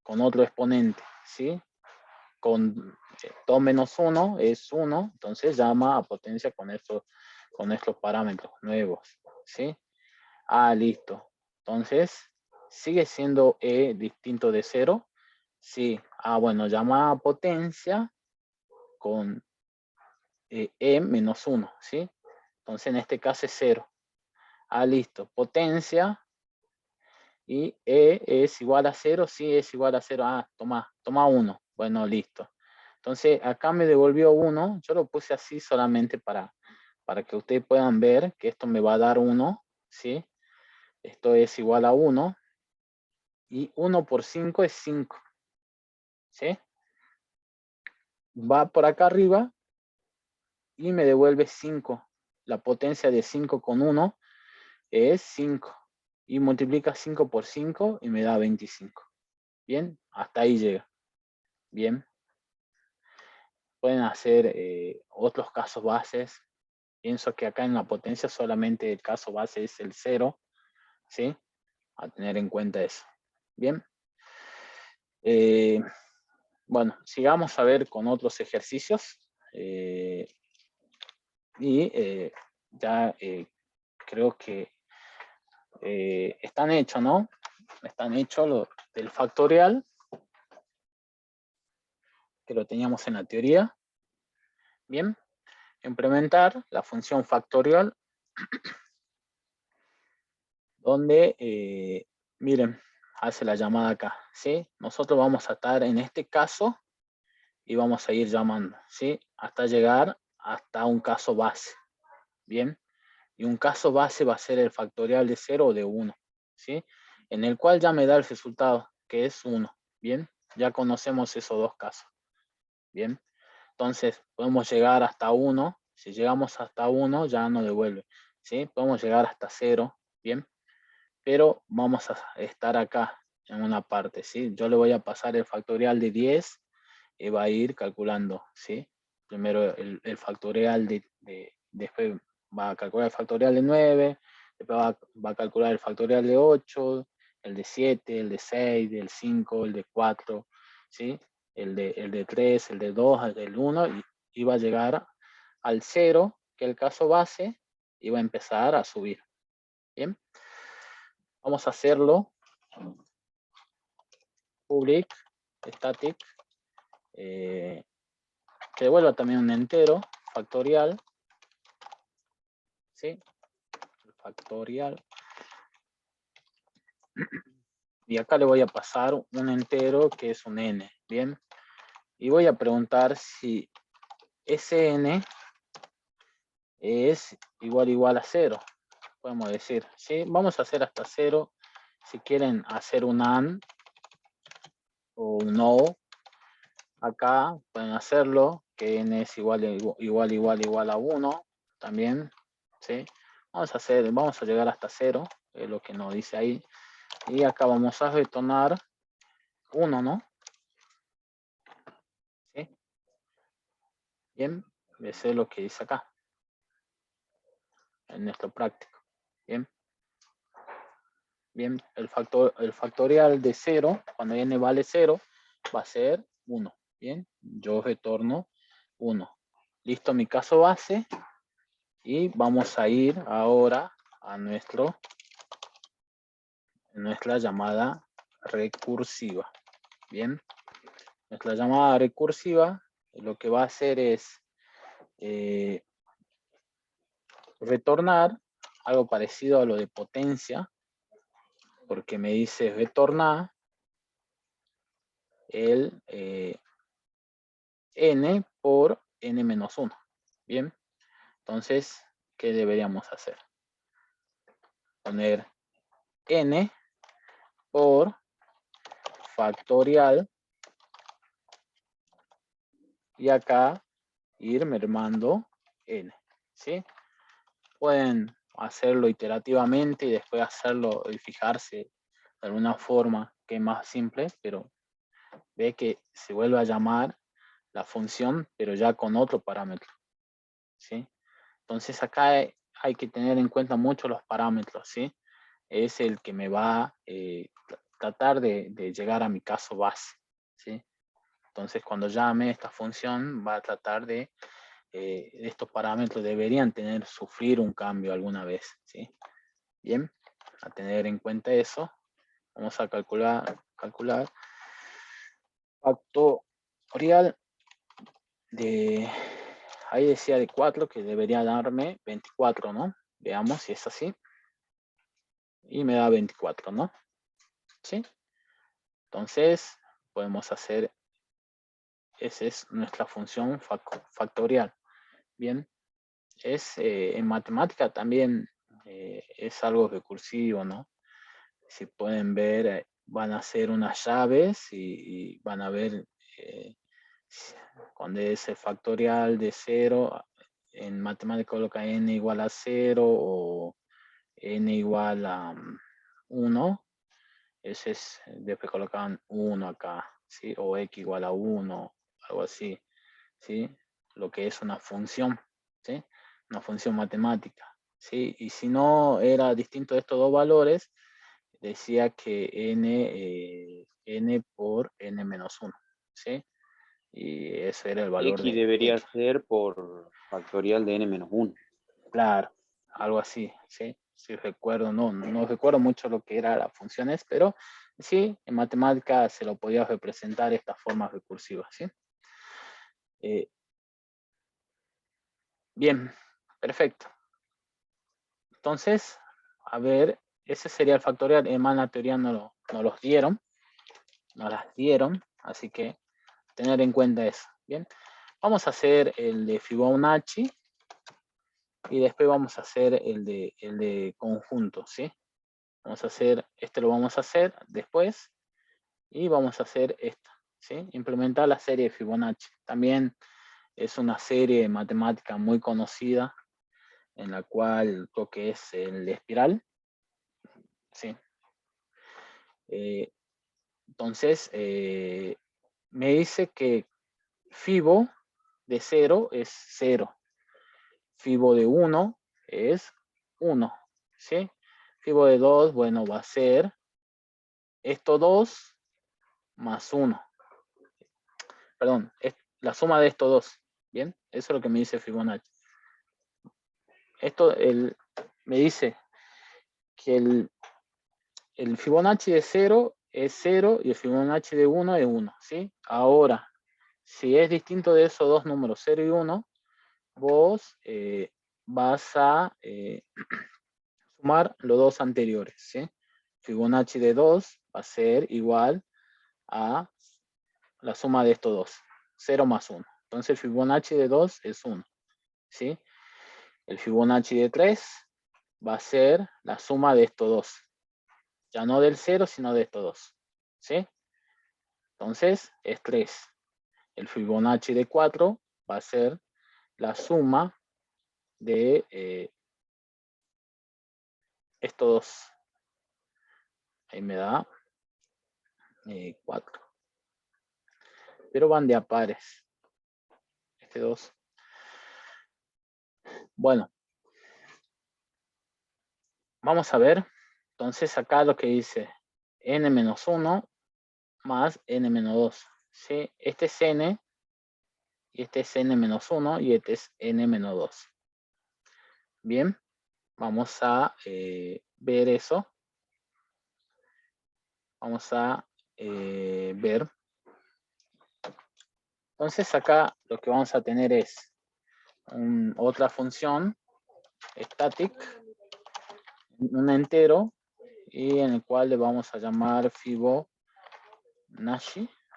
otro exponente, ¿sí? Con 2 menos 1 es 1, entonces llama a potencia con estos parámetros nuevos, ¿sí? Ah, listo. Entonces, ¿sigue siendo E distinto de 0? Sí. Ah, bueno, llama a potencia con E menos 1, ¿sí? Entonces, en este caso es 0. Ah, listo. Potencia y E es igual a 0, sí es igual a 0. Ah, toma 1. Bueno, listo. Entonces, acá me devolvió 1. Yo lo puse así solamente para que ustedes puedan ver que esto me va a dar 1, ¿sí? Esto es igual a 1. Y 1 por 5 es 5. ¿Sí? Va por acá arriba y me devuelve 5. La potencia de 5 con 1 es 5. Y multiplica 5 por 5 y me da 25. Bien, hasta ahí llega. Bien. Pueden hacer otros casos bases. Pienso que acá en la potencia solamente el caso base es el 0. ¿Sí? A tener en cuenta eso. Bien. Bueno, sigamos a ver con otros ejercicios. Ya creo que están hechos, ¿no? Están hechos lo del factorial, que lo teníamos en la teoría. Bien, implementar la función factorial, donde, miren, hace la llamada acá, ¿sí? Nosotros vamos a estar en este caso y vamos a ir llamando, ¿sí? Hasta llegar hasta un caso base, ¿bien? Y un caso base va a ser el factorial de 0 o de 1, ¿sí? En el cual ya me da el resultado, que es 1, ¿bien? Ya conocemos esos dos casos, ¿bien? Entonces, podemos llegar hasta 1. Si llegamos hasta 1, ya nos devuelve, ¿sí? Podemos llegar hasta 0, ¿bien? Pero vamos a estar acá en una parte, ¿sí? Yo le voy a pasar el factorial de 10 y va a ir calculando, ¿sí? Primero el factorial después va a calcular el factorial de 9, después va a calcular el factorial de 8, el de 7, el de 6, el 5, el de 4, ¿sí? El de 3, el de 2, el del 1, y va a llegar al 0, que es el caso base, y va a empezar a subir. Bien, vamos a hacerlo. Public, static, que devuelva también un entero, factorial, ¿sí? Factorial. Y acá le voy a pasar un entero que es un n, ¿bien? Y voy a preguntar si ese n es igual a 0. Podemos decir, ¿sí? Vamos a hacer hasta 0. Si quieren hacer un AND o un OR, acá pueden hacerlo, que n es igual a 1, también, ¿sí? Vamos a llegar hasta 0, es lo que nos dice ahí. Y acá vamos a retornar 1, ¿no? ¿Sí? Bien, ese es lo que dice acá, en nuestro práctico. Bien. Bien, el factorial de 0, cuando n vale 0, va a ser 1. Bien, yo retorno 1. Listo mi caso base. Y vamos a ir ahora a nuestra llamada recursiva. Bien, nuestra llamada recursiva lo que va a hacer es retornar algo parecido a lo de potencia, porque me dice retornar el n por n menos 1. Bien, entonces, ¿qué deberíamos hacer? Poner n por factorial. Y acá ir mermando n, ¿sí? Pueden hacerlo iterativamente y después hacerlo y fijarse de alguna forma que es más simple, pero ve que se vuelve a llamar la función, pero ya con otro parámetro, ¿sí? Entonces acá hay que tener en cuenta mucho los parámetros, ¿sí? Es el que me va a tratar de llegar a mi caso base, ¿sí? Entonces cuando llame esta función va a tratar de estos parámetros deberían sufrir un cambio alguna vez, ¿sí? Bien, a tener en cuenta eso, vamos a calcular factorial de, ahí decía de 4 que debería darme 24, ¿no? Veamos si es así. Y me da 24, ¿no? ¿Sí? Entonces, podemos hacer, esa es nuestra función factorial. Bien, en matemática también es algo recursivo, ¿no? Si pueden ver, van a hacer unas llaves y van a ver cuando es el factorial de 0, en matemática coloca n igual a 0 o n igual a 1, ese es, después colocan 1 acá, ¿sí? O x igual a 1, algo así, ¿sí? Lo que es una función, ¿sí? Una función matemática, ¿sí? Y si no era distinto de estos dos valores, decía que n por n menos 1, ¿sí? Y ese era el valor
X
de
debería
x.
ser por factorial de n-1.
Claro, algo así, ¿sí? Sí recuerdo, no recuerdo mucho lo que eran las funciones, pero sí, en matemática se lo podía representar de estas formas recursivas, ¿sí? Bien, perfecto. Entonces, a ver, ese sería el factorial. En la teoría no los dieron, no las dieron, así que tener en cuenta eso. Bien, vamos a hacer el de Fibonacci y después vamos a hacer el de conjunto, ¿sí? Vamos a hacer, lo vamos a hacer después y vamos a hacer esto, ¿sí? Implementar la serie de Fibonacci. También es una serie matemática muy conocida en la cual lo que es el espiral, ¿sí? Entonces, me dice que Fibo de 0 es 0. Fibo de 1 es 1, ¿sí? Fibo de 2, bueno, va a ser esto 2 más 1. Perdón, es la suma de estos dos, ¿bien? Eso es lo que me dice Fibonacci. Esto me dice que el Fibonacci de 0 es 0 y el Fibonacci de 1 es 1, ¿sí? Ahora, si es distinto de esos dos números, 0 y 1, vos vas a sumar los dos anteriores, ¿sí? Fibonacci de 2 va a ser igual a la suma de estos dos, 0 más 1. Entonces el Fibonacci de 2 es 1, ¿sí? El Fibonacci de 3 va a ser la suma de estos dos. Ya no del 0, sino de estos dos, ¿sí? Entonces es 3. El Fibonacci de 4 va a ser la suma de estos dos. Ahí me da 4. Pero van de a pares. Este 2. Bueno. Vamos a ver. Entonces acá lo que dice n-1 más n-2. ¿Sí? Este es n. Y este es n-1 y este es n-2. Bien. Vamos a ver eso. Vamos a ver. Entonces acá lo que vamos a tener es otra función static, un entero, y en el cual le vamos a llamar Fibonacci,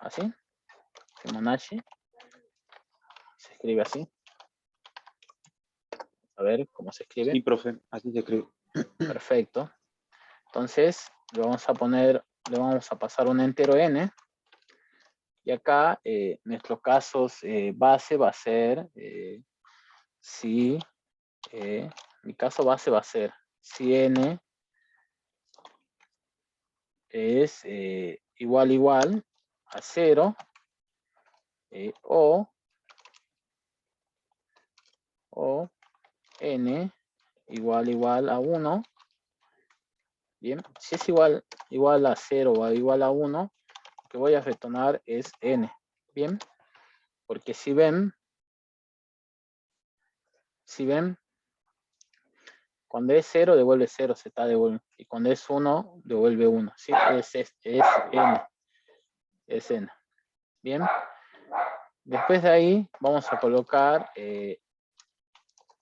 así, Fibonacci, se escribe así. A ver cómo se escribe.
Sí, profe, así se escribe.
Perfecto. Entonces le vamos a poner le vamos a pasar un entero n. Y acá nuestro caso base va a ser, si, mi caso base va a ser si n es igual a 0 o n igual a 1. Bien, si es igual a 0 o igual a 1, lo que voy a retornar es n. Bien, porque si ven, cuando es 0 devuelve 0, se está devolviendo. Y cuando es 1, devuelve 1. ¿Sí? Es n. Es n. Bien. Después de ahí vamos a colocar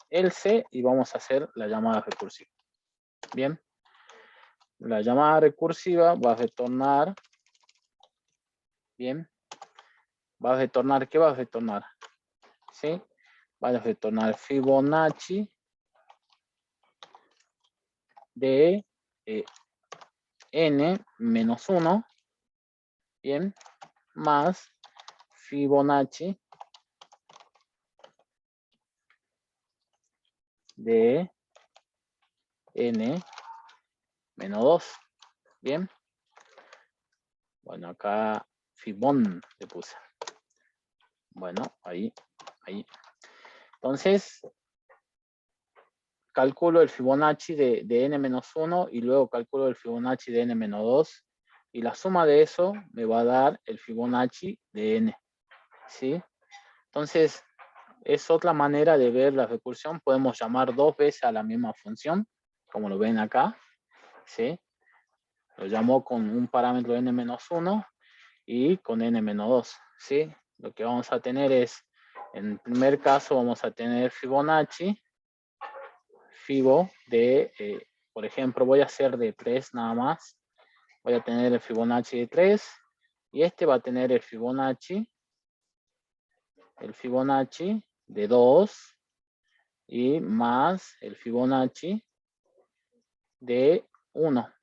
else y vamos a hacer la llamada recursiva. Bien. La llamada recursiva va a retornar. Bien. ¿Va a retornar? ¿Qué va a retornar? ¿Sí? Va a retornar Fibonacci de n menos 1. Bien. Más Fibonacci de n menos 2. Bien. Bueno, acá Fibon le puse. Bueno, ahí. Entonces, calculo el Fibonacci de n menos 1 y luego calculo el Fibonacci de n menos 2. Y la suma de eso me va a dar el Fibonacci de n. ¿Sí? Entonces, es otra manera de ver la recursión. Podemos llamar dos veces a la misma función, como lo ven acá. ¿Sí? Lo llamo con un parámetro n menos 1 y con n menos 2. ¿Sí? Lo que vamos a tener es, en el primer caso vamos a tener Fibonacci, Fibo de, por ejemplo, voy a hacer de 3 nada más. Voy a tener el Fibonacci de 3 y este va a tener el Fibonacci de 2 y más el Fibonacci de 1.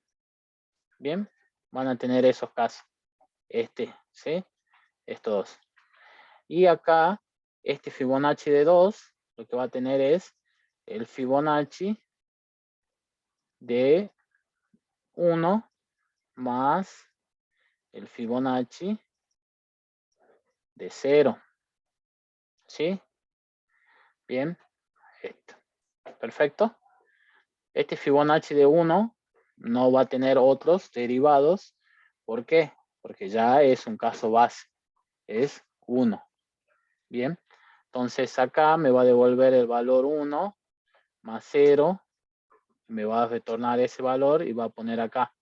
Bien, van a tener esos casos. ¿Sí? Estos dos. Y acá, este Fibonacci de 2, lo que va a tener es el Fibonacci de 1 más el Fibonacci de 0. ¿Sí? Bien. Esto. Perfecto. Este Fibonacci de 1 no va a tener otros derivados. ¿Por qué? Porque ya es un caso base. Es 1. Bien. Entonces acá me va a devolver el valor 1 más 0. Me va a retornar ese valor y va a poner acá.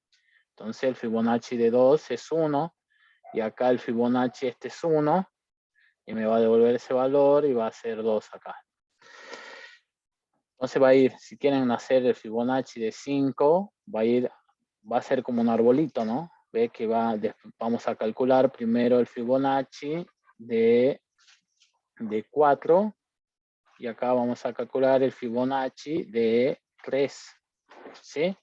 Entonces el Fibonacci de 2 es 1. Y acá el Fibonacci este es 1. Y me va a devolver ese valor y va a ser 2 acá. Entonces va a ir, si quieren hacer el Fibonacci de 5, va a ser como un arbolito, ¿no? Ve que vamos a calcular primero el Fibonacci de 4 y acá vamos a calcular el Fibonacci de 3, ¿sí?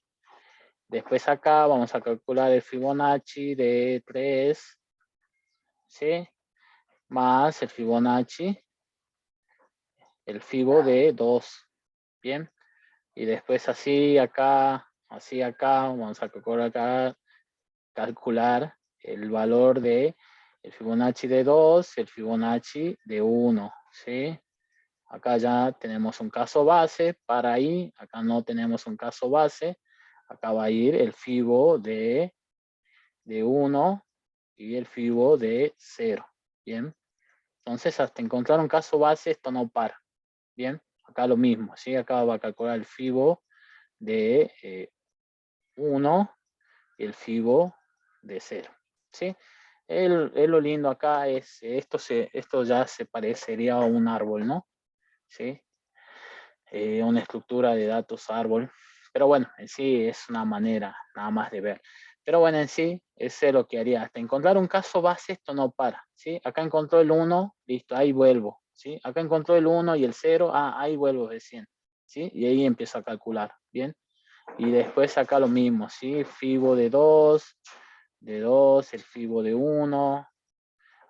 Después acá vamos a calcular el Fibonacci de 3, ¿sí? Más el Fibonacci, el Fibo de 2, ¿bien? Y después así acá, vamos a calcular el valor de el Fibonacci de 2, el Fibonacci de 1, ¿sí? Acá ya tenemos un caso base para ahí, acá no tenemos un caso base, acá va a ir el Fibo de 1 y el Fibo de 0, ¿bien? Entonces hasta encontrar un caso base esto no para, ¿bien? Acá lo mismo, ¿sí? Acá va a calcular el Fibo de 1 y el Fibo de 0, ¿sí? Lo lindo acá es, esto ya se parecería a un árbol, ¿no? ¿Sí? Una estructura de datos árbol. Pero bueno, en sí es una manera nada más de ver. Pero bueno, en sí, ese es lo que haría. Hasta encontrar un caso base, esto no para, ¿sí? Acá encontró el 1, listo, ahí vuelvo, ¿sí? Acá encontró el 1 y el 0, ahí vuelvo recién, ¿sí? Y ahí empiezo a calcular, ¿bien? Y después acá lo mismo, ¿sí? Fibo de 2 de 2, el fibo de 1,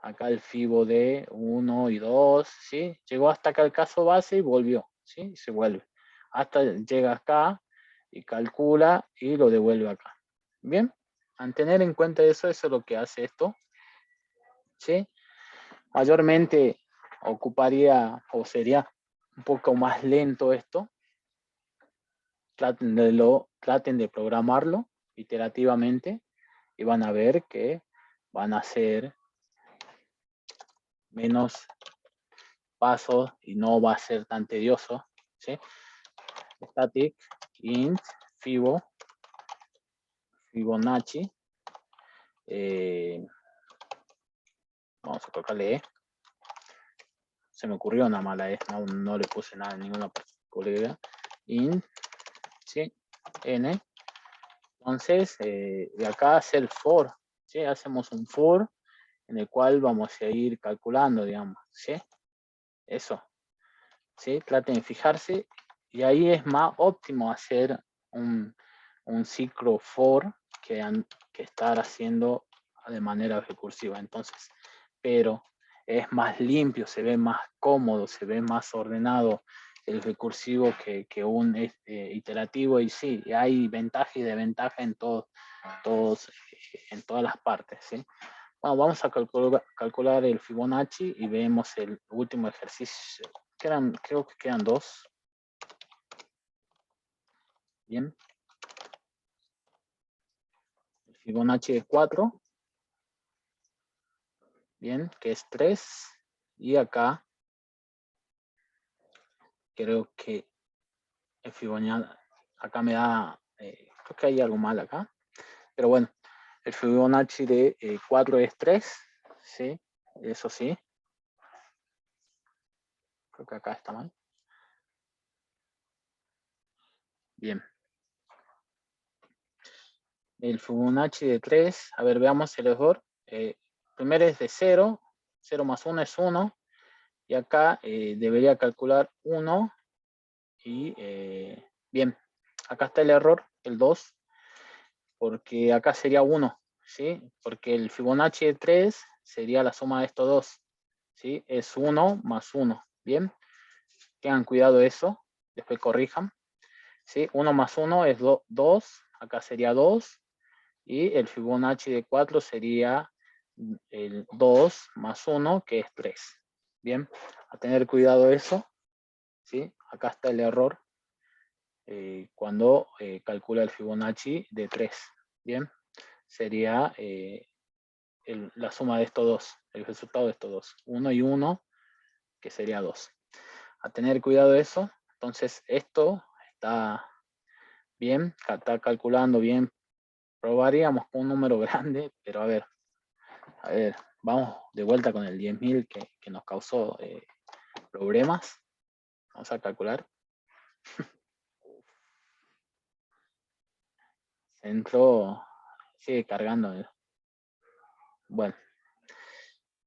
acá el fibo de 1 y 2, ¿sí? Llegó hasta acá el caso base y volvió, ¿sí? Y se vuelve. Hasta llega acá y calcula y lo devuelve acá. Bien, al tener en cuenta eso, eso es lo que hace esto, ¿sí? Mayormente ocuparía o sería un poco más lento esto. Traten de programarlo iterativamente y van a ver que van a ser menos pasos y no va a ser tan tedioso, ¿sí? Static int Fibonacci. Vamos a colocarle E. Se me ocurrió una mala E, no le puse nada en ninguna particular. Int, ¿sí? N. Entonces, de acá hacer for, ¿sí? Hacemos un for en el cual vamos a ir calculando, digamos, ¿sí? Eso, ¿sí? Traten de fijarse y ahí es más óptimo hacer un ciclo for que estar haciendo de manera recursiva. Entonces, pero es más limpio, se ve más cómodo, se ve más ordenado el recursivo que un iterativo, y sí, hay ventaja y desventaja en en todas las partes, ¿sí? Bueno, vamos a calcular el Fibonacci y vemos el último ejercicio. Creo que quedan 2. Bien. El Fibonacci es 4. Bien, que es 3. Y acá creo que el Fibonacci, acá me da, creo que hay algo mal acá. Pero bueno, el Fibonacci de 4 es 3. ¿Sí? Eso sí. Creo que acá está mal. Bien. El Fibonacci de 3, a ver, veamos el error. Primero es de 0, 0 más 1 es 1, y acá debería calcular 1, y bien, acá está el error, el 2, porque acá sería 1, ¿sí? Porque el Fibonacci de 3 sería la suma de estos dos, ¿sí? Es 1 más 1, bien, tengan cuidado eso, después corrijan, ¿sí? 1 más 1 es 2, acá sería 2, y el Fibonacci de 4 sería el 2 más 1, que es 3. Bien, a tener cuidado eso, ¿sí? Acá está el error cuando calcula el Fibonacci de 3. Bien, sería la suma de estos dos, el resultado de estos dos, 1 y 1, que sería 2. A tener cuidado eso, entonces esto está bien, está calculando bien. Probaríamos con un número grande, pero a ver, vamos de vuelta con el 10.000 que nos causó problemas. Vamos a calcular. Centro sigue cargando. Bueno,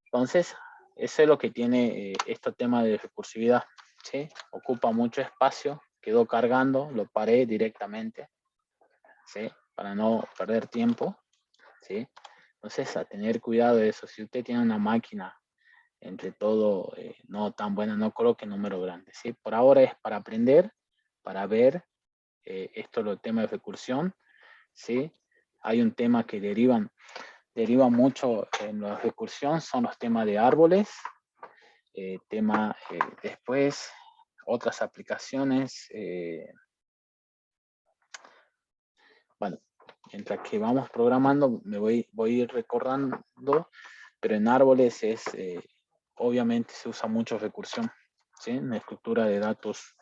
entonces, eso es lo que tiene este tema de recursividad, ¿sí? Ocupa mucho espacio, quedó cargando, lo paré directamente, ¿sí? Para no perder tiempo, ¿sí? Entonces, a tener cuidado de eso. Si usted tiene una máquina entre todo no tan buena, no coloque número grande, ¿sí? Por ahora es para aprender, para ver esto, los temas de recursión, ¿sí? Hay un tema que deriva mucho en la recursión, son los temas de árboles, después otras aplicaciones, bueno, mientras que vamos programando me voy a ir recordando, pero en árboles es obviamente se usa mucho recursión, ¿sí? En la estructura de datos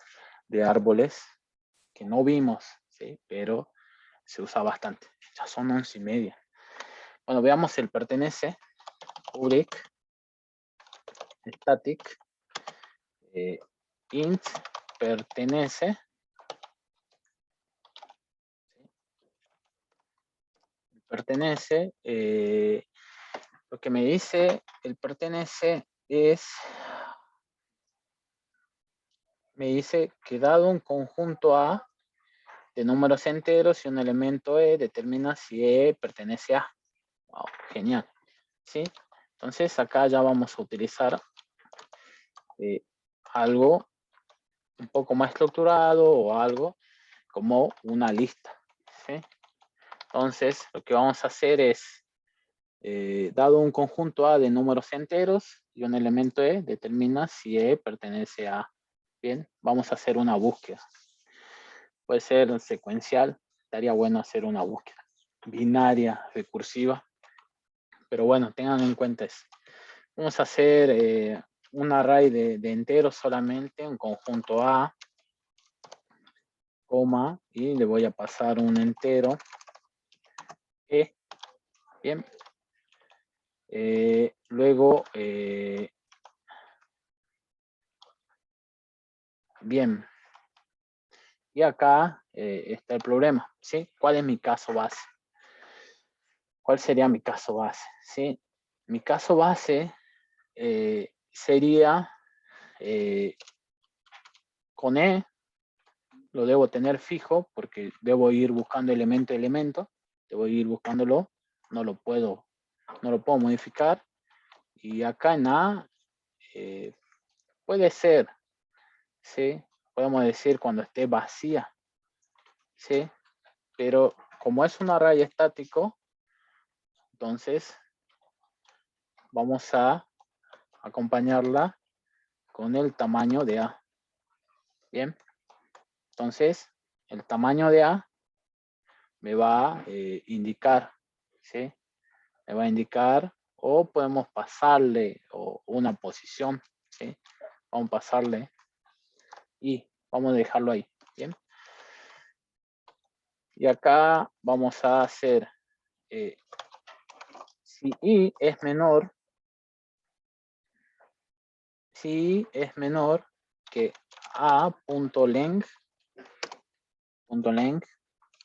de árboles que no vimos, ¿sí? Pero se usa bastante. Ya son 11:30. Bueno, veamos el pertenece, public, static, int, pertenece. Pertenece, lo que me dice el pertenece es, me dice que dado un conjunto A de números enteros y un elemento E, determina si E pertenece a. Wow, genial. ¿Sí? Entonces acá ya vamos a utilizar algo un poco más estructurado o algo como una lista. ¿Sí? Entonces lo que vamos a hacer es, dado un conjunto A de números enteros y un elemento E, determina si E pertenece a. Bien, vamos a hacer una búsqueda. Puede ser secuencial, estaría bueno hacer una búsqueda binaria, recursiva, pero bueno, tengan en cuenta eso. Vamos a hacer un array de enteros solamente, un conjunto A, coma, y le voy a pasar un entero E. Bien. Luego, bien. Y acá está el problema, ¿sí? ¿Cuál es mi caso base? ¿Cuál sería mi caso base? ¿Sí? Mi caso base sería con E, lo debo tener fijo porque debo ir buscando elemento a elemento, debo ir buscándolo, no lo puedo modificar. Y acá en A puede ser, ¿sí? Podemos decir cuando esté vacía, ¿sí? Pero como es un array estático, entonces vamos a acompañarla con el tamaño de A. Bien, entonces el tamaño de A me va a indicar, ¿sí? Me va a indicar, o podemos pasarle una posición, ¿sí? Vamos a pasarle y vamos a dejarlo ahí, ¿bien? Y acá vamos a hacer, si I es menor, que A.length,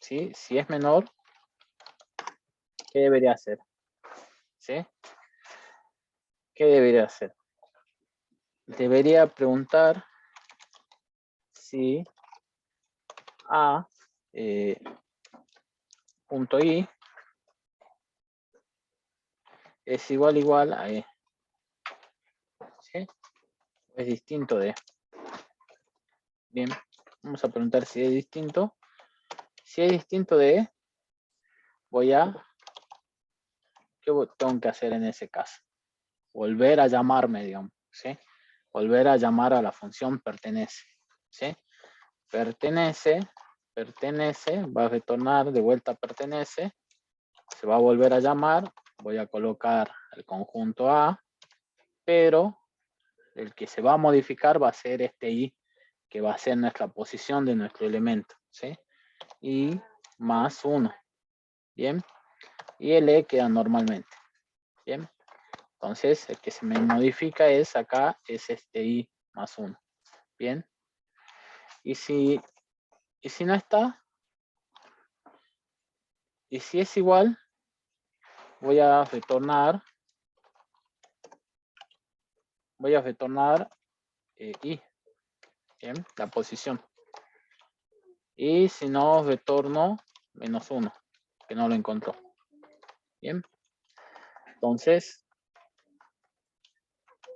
¿sí? Si es menor, ¿qué debería hacer? ¿Sí? ¿Qué debería hacer? Debería preguntar si A punto I es igual a E. ¿Sí? Es distinto de E. Bien, vamos a preguntar si es distinto. Si es distinto de E, ¿qué tengo que hacer en ese caso? Volver a llamarme, digamos, ¿sí? Volver a llamar a la función pertenece, ¿sí? Pertenece, va a retornar de vuelta pertenece, se va a volver a llamar, voy a colocar el conjunto A, pero el que se va a modificar va a ser este I, que va a ser nuestra posición de nuestro elemento, ¿sí? Y más 1, ¿bien? Y el E queda normalmente, ¿bien? Entonces, el que se me modifica es acá, es este I más 1, ¿bien? Y si no está, y si es igual, voy a retornar I, ¿bien? La posición. Y si no, retorno menos 1, que no lo encontró. Bien. Entonces,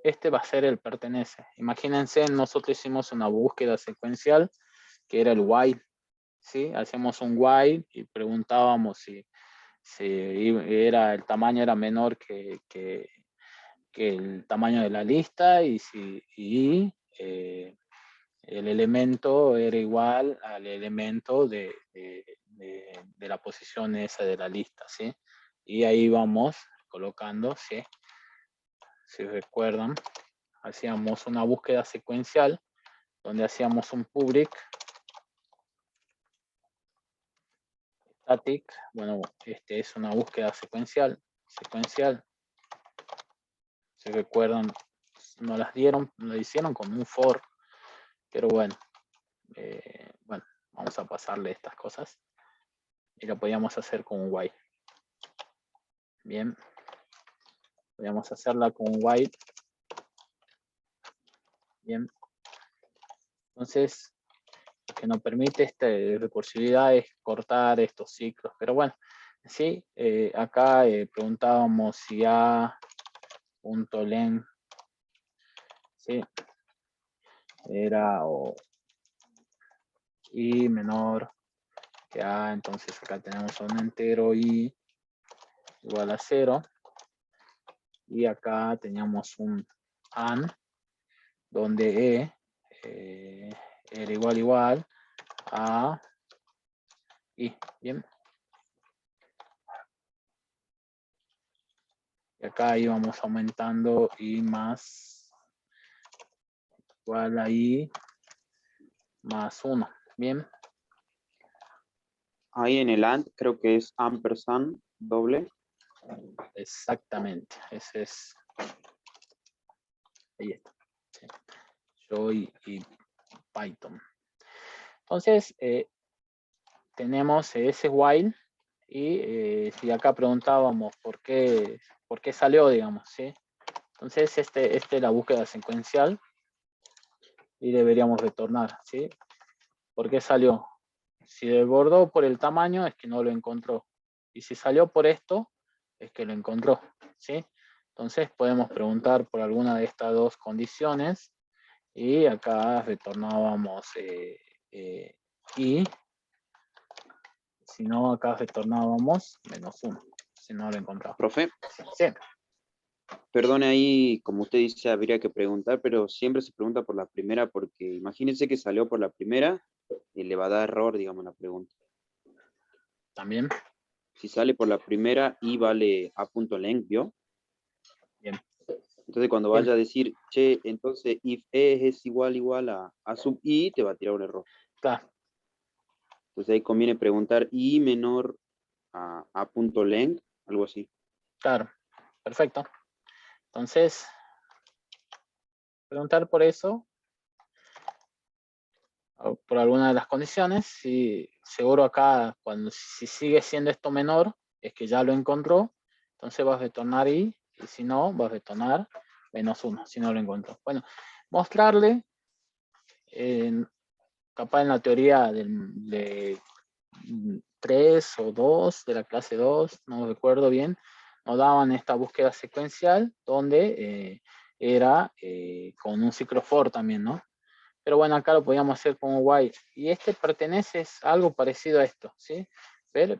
este va a ser el pertenece. Imagínense, nosotros hicimos una búsqueda secuencial que era el while, ¿sí? Hacemos un while y preguntábamos si el tamaño era menor que el tamaño de la lista y si el elemento era igual al elemento de la posición esa de la lista, ¿sí? Y ahí vamos colocando, ¿sí? Si recuerdan, hacíamos una búsqueda secuencial donde hacíamos un public static. Bueno, este es una búsqueda secuencial. Si recuerdan, nos la hicieron con un for, pero bueno, vamos a pasarle estas cosas y lo podíamos hacer con un while. Bien, podíamos hacerla con un while. Bien, entonces lo que nos permite esta recursividad es cortar estos ciclos, pero bueno, Sí, acá preguntábamos si A.len, ¿sí? Era i menor que A, entonces acá tenemos un entero i igual a 0. Y acá teníamos un AND, donde era igual a i, ¿bien? Y acá íbamos aumentando i más igual a i más 1, ¿bien?
Ahí en el AND creo que es ampersand doble.
Exactamente, ese es, ahí está, ¿sí? Yo y Python. Entonces, tenemos ese while y si acá preguntábamos por qué salió, digamos, ¿sí? Entonces, este es la búsqueda secuencial y deberíamos retornar, ¿sí? ¿Por qué salió? Si desbordó por el tamaño, es que no lo encontró. Y si salió por esto, es que lo encontró, ¿sí? Entonces, podemos preguntar por alguna de estas dos condiciones y acá retornábamos y si no, acá retornábamos -1, si no lo encontramos.
Profe,
Sí,
perdone ahí, como usted dice, habría que preguntar, pero siempre se pregunta por la primera porque imagínense que salió por la primera y le va a dar error, digamos, la pregunta.
también.
Si sale por la primera, i vale a.len, ¿vio?
Bien.
Entonces cuando
Bien.
vaya a decir, che, entonces if e es igual a sub i, te va a tirar un error.
Claro,
Entonces ahí conviene preguntar i menor a a.len, algo así.
claro. Perfecto. Entonces, preguntar por eso, o por alguna de las condiciones, si seguro acá, si sigue siendo esto menor, es que ya lo encontró, entonces vas a retornar y si no, vas a retornar -1, si no lo encontró. Bueno, mostrarle, capaz en la teoría de 3 o 2, de la clase 2, no recuerdo bien, nos daban esta búsqueda secuencial donde era con un ciclo for también, ¿no? Pero bueno, acá lo podíamos hacer como while. Y este pertenece a algo parecido a esto, ¿sí?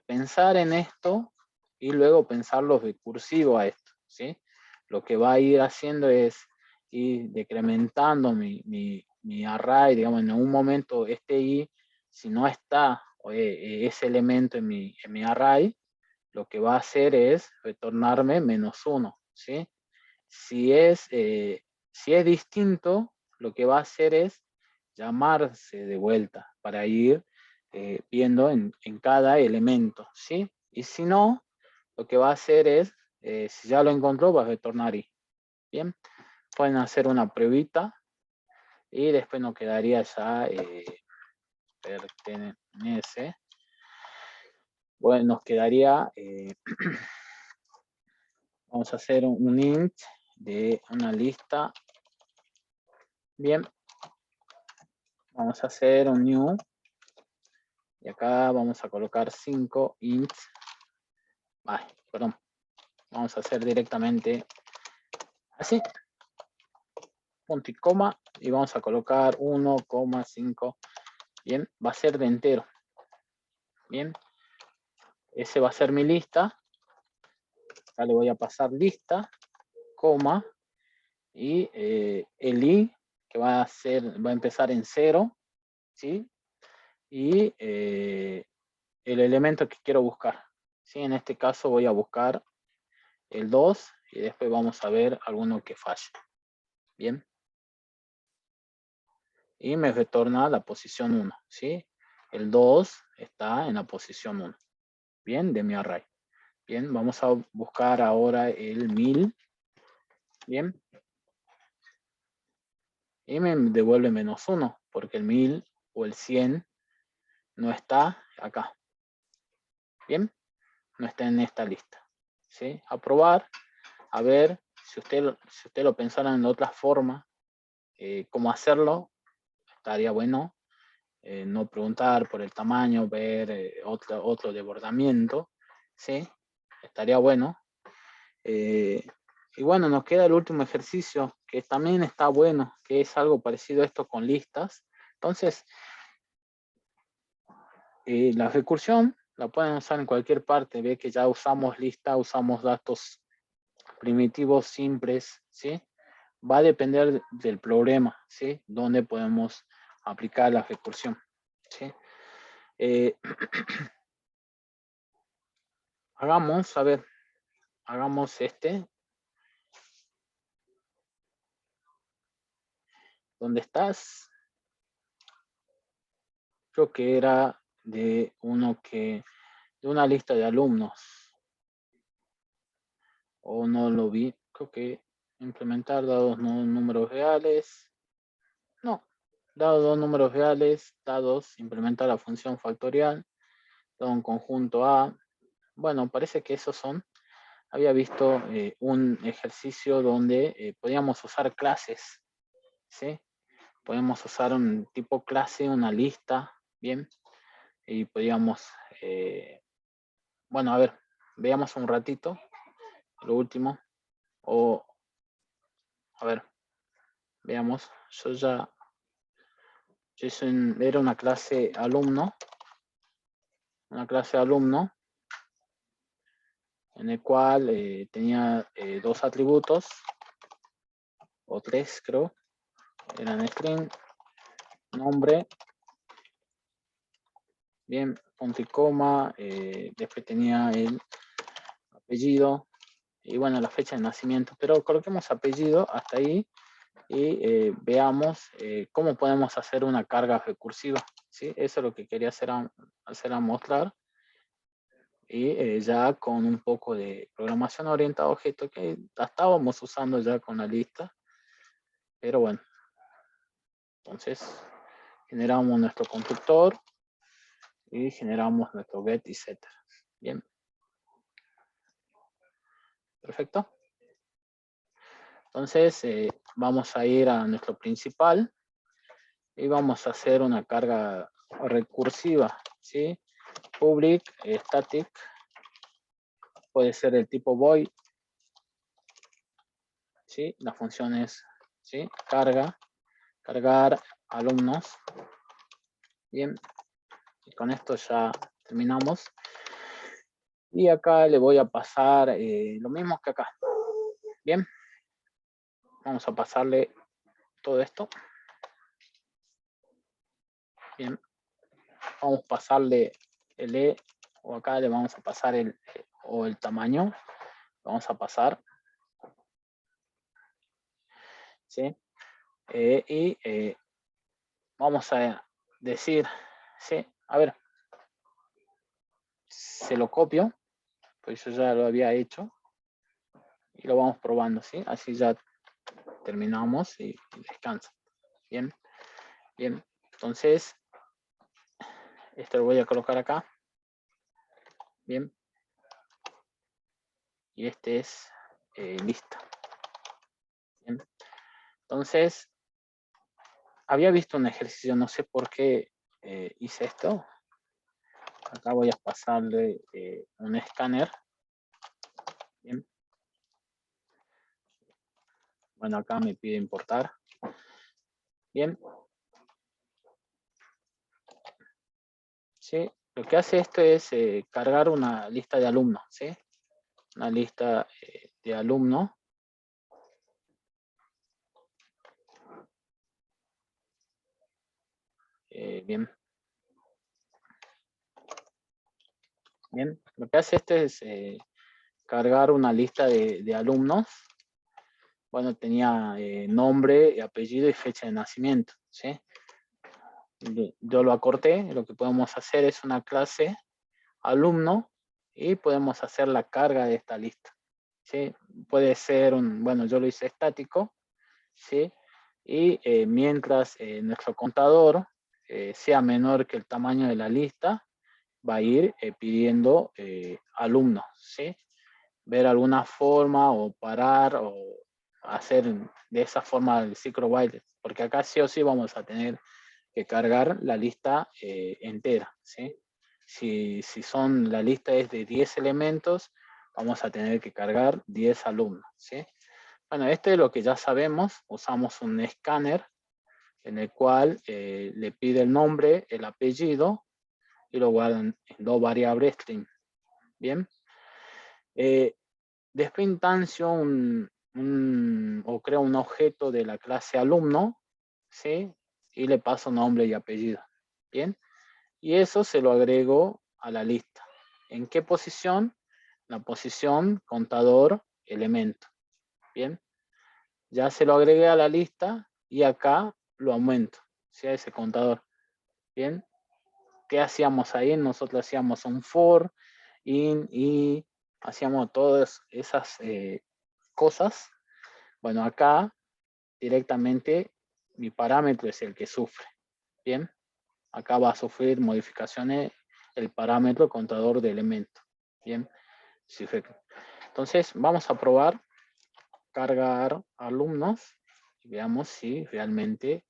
Pensar en esto y luego pensarlo recursivo a esto, ¿sí? Lo que va a ir haciendo es ir decrementando mi array, digamos, en un momento este i, si no está ese elemento en mi array, lo que va a hacer es retornarme -1, ¿sí? Si es distinto, lo que va a hacer es llamarse de vuelta para ir viendo en cada elemento, ¿sí? Y si no, lo que va a hacer es, si ya lo encontró, va a retornar i. Bien, pueden hacer una pruebita y después nos quedaría ya pertenece. Bueno, nos quedaría, vamos a hacer un int de una lista. Bien, vamos a hacer un new y acá vamos a colocar 5 int. Perdón, vamos a hacer directamente así, punto y coma, y vamos a colocar 1,5. Bien, va a ser de entero. Bien, ese va a ser mi lista. Acá le voy a pasar lista, coma, y el i que va a empezar en 0, ¿sí? Y el elemento que quiero buscar, ¿sí? En este caso voy a buscar el 2 y después vamos a ver alguno que falle. Bien. Y me retorna la posición 1, ¿sí? El 2 está en la posición 1. Bien, de mi array. Bien, vamos a buscar ahora el 1000. Bien. Y me devuelve -1, porque el 1000 o el 100 no está acá. Bien, no está en esta lista. ¿Sí? A probar, a ver si usted lo pensara en otra forma, cómo hacerlo, estaría bueno. No preguntar por el tamaño, ver otro desbordamiento, ¿sí? Estaría bueno. Y bueno, nos queda el último ejercicio, que también está bueno, que es algo parecido a esto con listas. Entonces, la recursión la pueden usar en cualquier parte. Ve que ya usamos lista, usamos datos primitivos simples, ¿sí? Va a depender del problema, ¿sí? Donde podemos aplicar la recursión, ¿sí? Hagamos, a ver, hagamos este. ¿Dónde estás? Creo que era de de una lista de alumnos. O no lo vi. Creo que implementar dados no números reales. No. Dado dos números reales, dados, implementar la función factorial, dado un conjunto A. Bueno, parece que esos son. Había visto un ejercicio donde podíamos usar clases, ¿sí? Podemos usar un tipo clase, una lista, ¿bien? Y podíamos, bueno, a ver, veamos un ratito, lo último, o, a ver, veamos, era una clase alumno, en el cual tenía dos atributos, o tres creo, eran string, nombre, bien, punto y coma, después tenía el apellido, y bueno, la fecha de nacimiento, pero coloquemos apellido hasta ahí, y veamos cómo podemos hacer una carga recursiva, ¿sí? Eso es lo que quería hacer a mostrar. Y ya con un poco de programación orientada a objetos que la estábamos usando ya con la lista, pero bueno, entonces generamos nuestro constructor y generamos nuestro get y setter. Bien, perfecto. Entonces vamos a ir a nuestro principal y vamos a hacer una carga recursiva, ¿sí? Public, static, puede ser el tipo void, ¿sí? La función es, ¿sí? Cargar alumnos. Bien, y con esto ya terminamos. Y acá le voy a pasar lo mismo que acá. Bien, vamos a pasarle todo esto. Bien, vamos a pasarle el E, o acá le vamos a pasar el tamaño. Vamos a pasar. ¿Sí? Y vamos a decir, ¿sí? A ver, se lo copio, pues yo ya lo había hecho. Y lo vamos probando, ¿sí? Así ya terminamos y descansa. Bien, bien. Entonces, esto lo voy a colocar acá. Bien. Y este es lista. Bien. Entonces, había visto un ejercicio, no sé por qué hice esto. Acá voy a pasarle un escáner. Bien. Bueno, acá me pide importar. Bien. ¿Sí? Lo que hace esto es cargar una lista de alumnos, ¿sí? Una lista de alumnos. Bien. Bien. Lo que hace esto es cargar una lista de alumnos. Bueno, tenía nombre, apellido y fecha de nacimiento, ¿sí? Yo lo acorté. Lo que podemos hacer es una clase alumno y podemos hacer la carga de esta lista, ¿sí? Puede ser bueno, yo lo hice estático, ¿sí? Y mientras nuestro contador sea menor que el tamaño de la lista, va a ir pidiendo alumnos, ¿sí? Ver alguna forma o parar o hacer de esa forma el ciclo while, porque acá sí o sí vamos a tener que cargar la lista entera, ¿sí? si son, la lista es de 10 elementos, vamos a tener que cargar 10 alumnos, ¿sí? Bueno, este es lo que ya sabemos. Usamos un escáner en el cual le pide el nombre, el apellido, y lo guardan en dos variables string. Bien. Después instancio o creo un objeto de la clase alumno, ¿sí? Y le paso nombre y apellido. Bien. Y eso se lo agrego a la lista. ¿En qué posición? La posición contador elemento. Bien. Ya se lo agregué a la lista y acá lo aumento, ¿sí? A ese contador. Bien. ¿Qué hacíamos ahí? Nosotros hacíamos un for, in, y hacíamos todas esas cosas. Bueno, acá directamente mi parámetro es el que sufre. Bien. Acá va a sufrir modificaciones el parámetro contador de elemento. Bien. Entonces vamos a probar cargar alumnos y veamos si realmente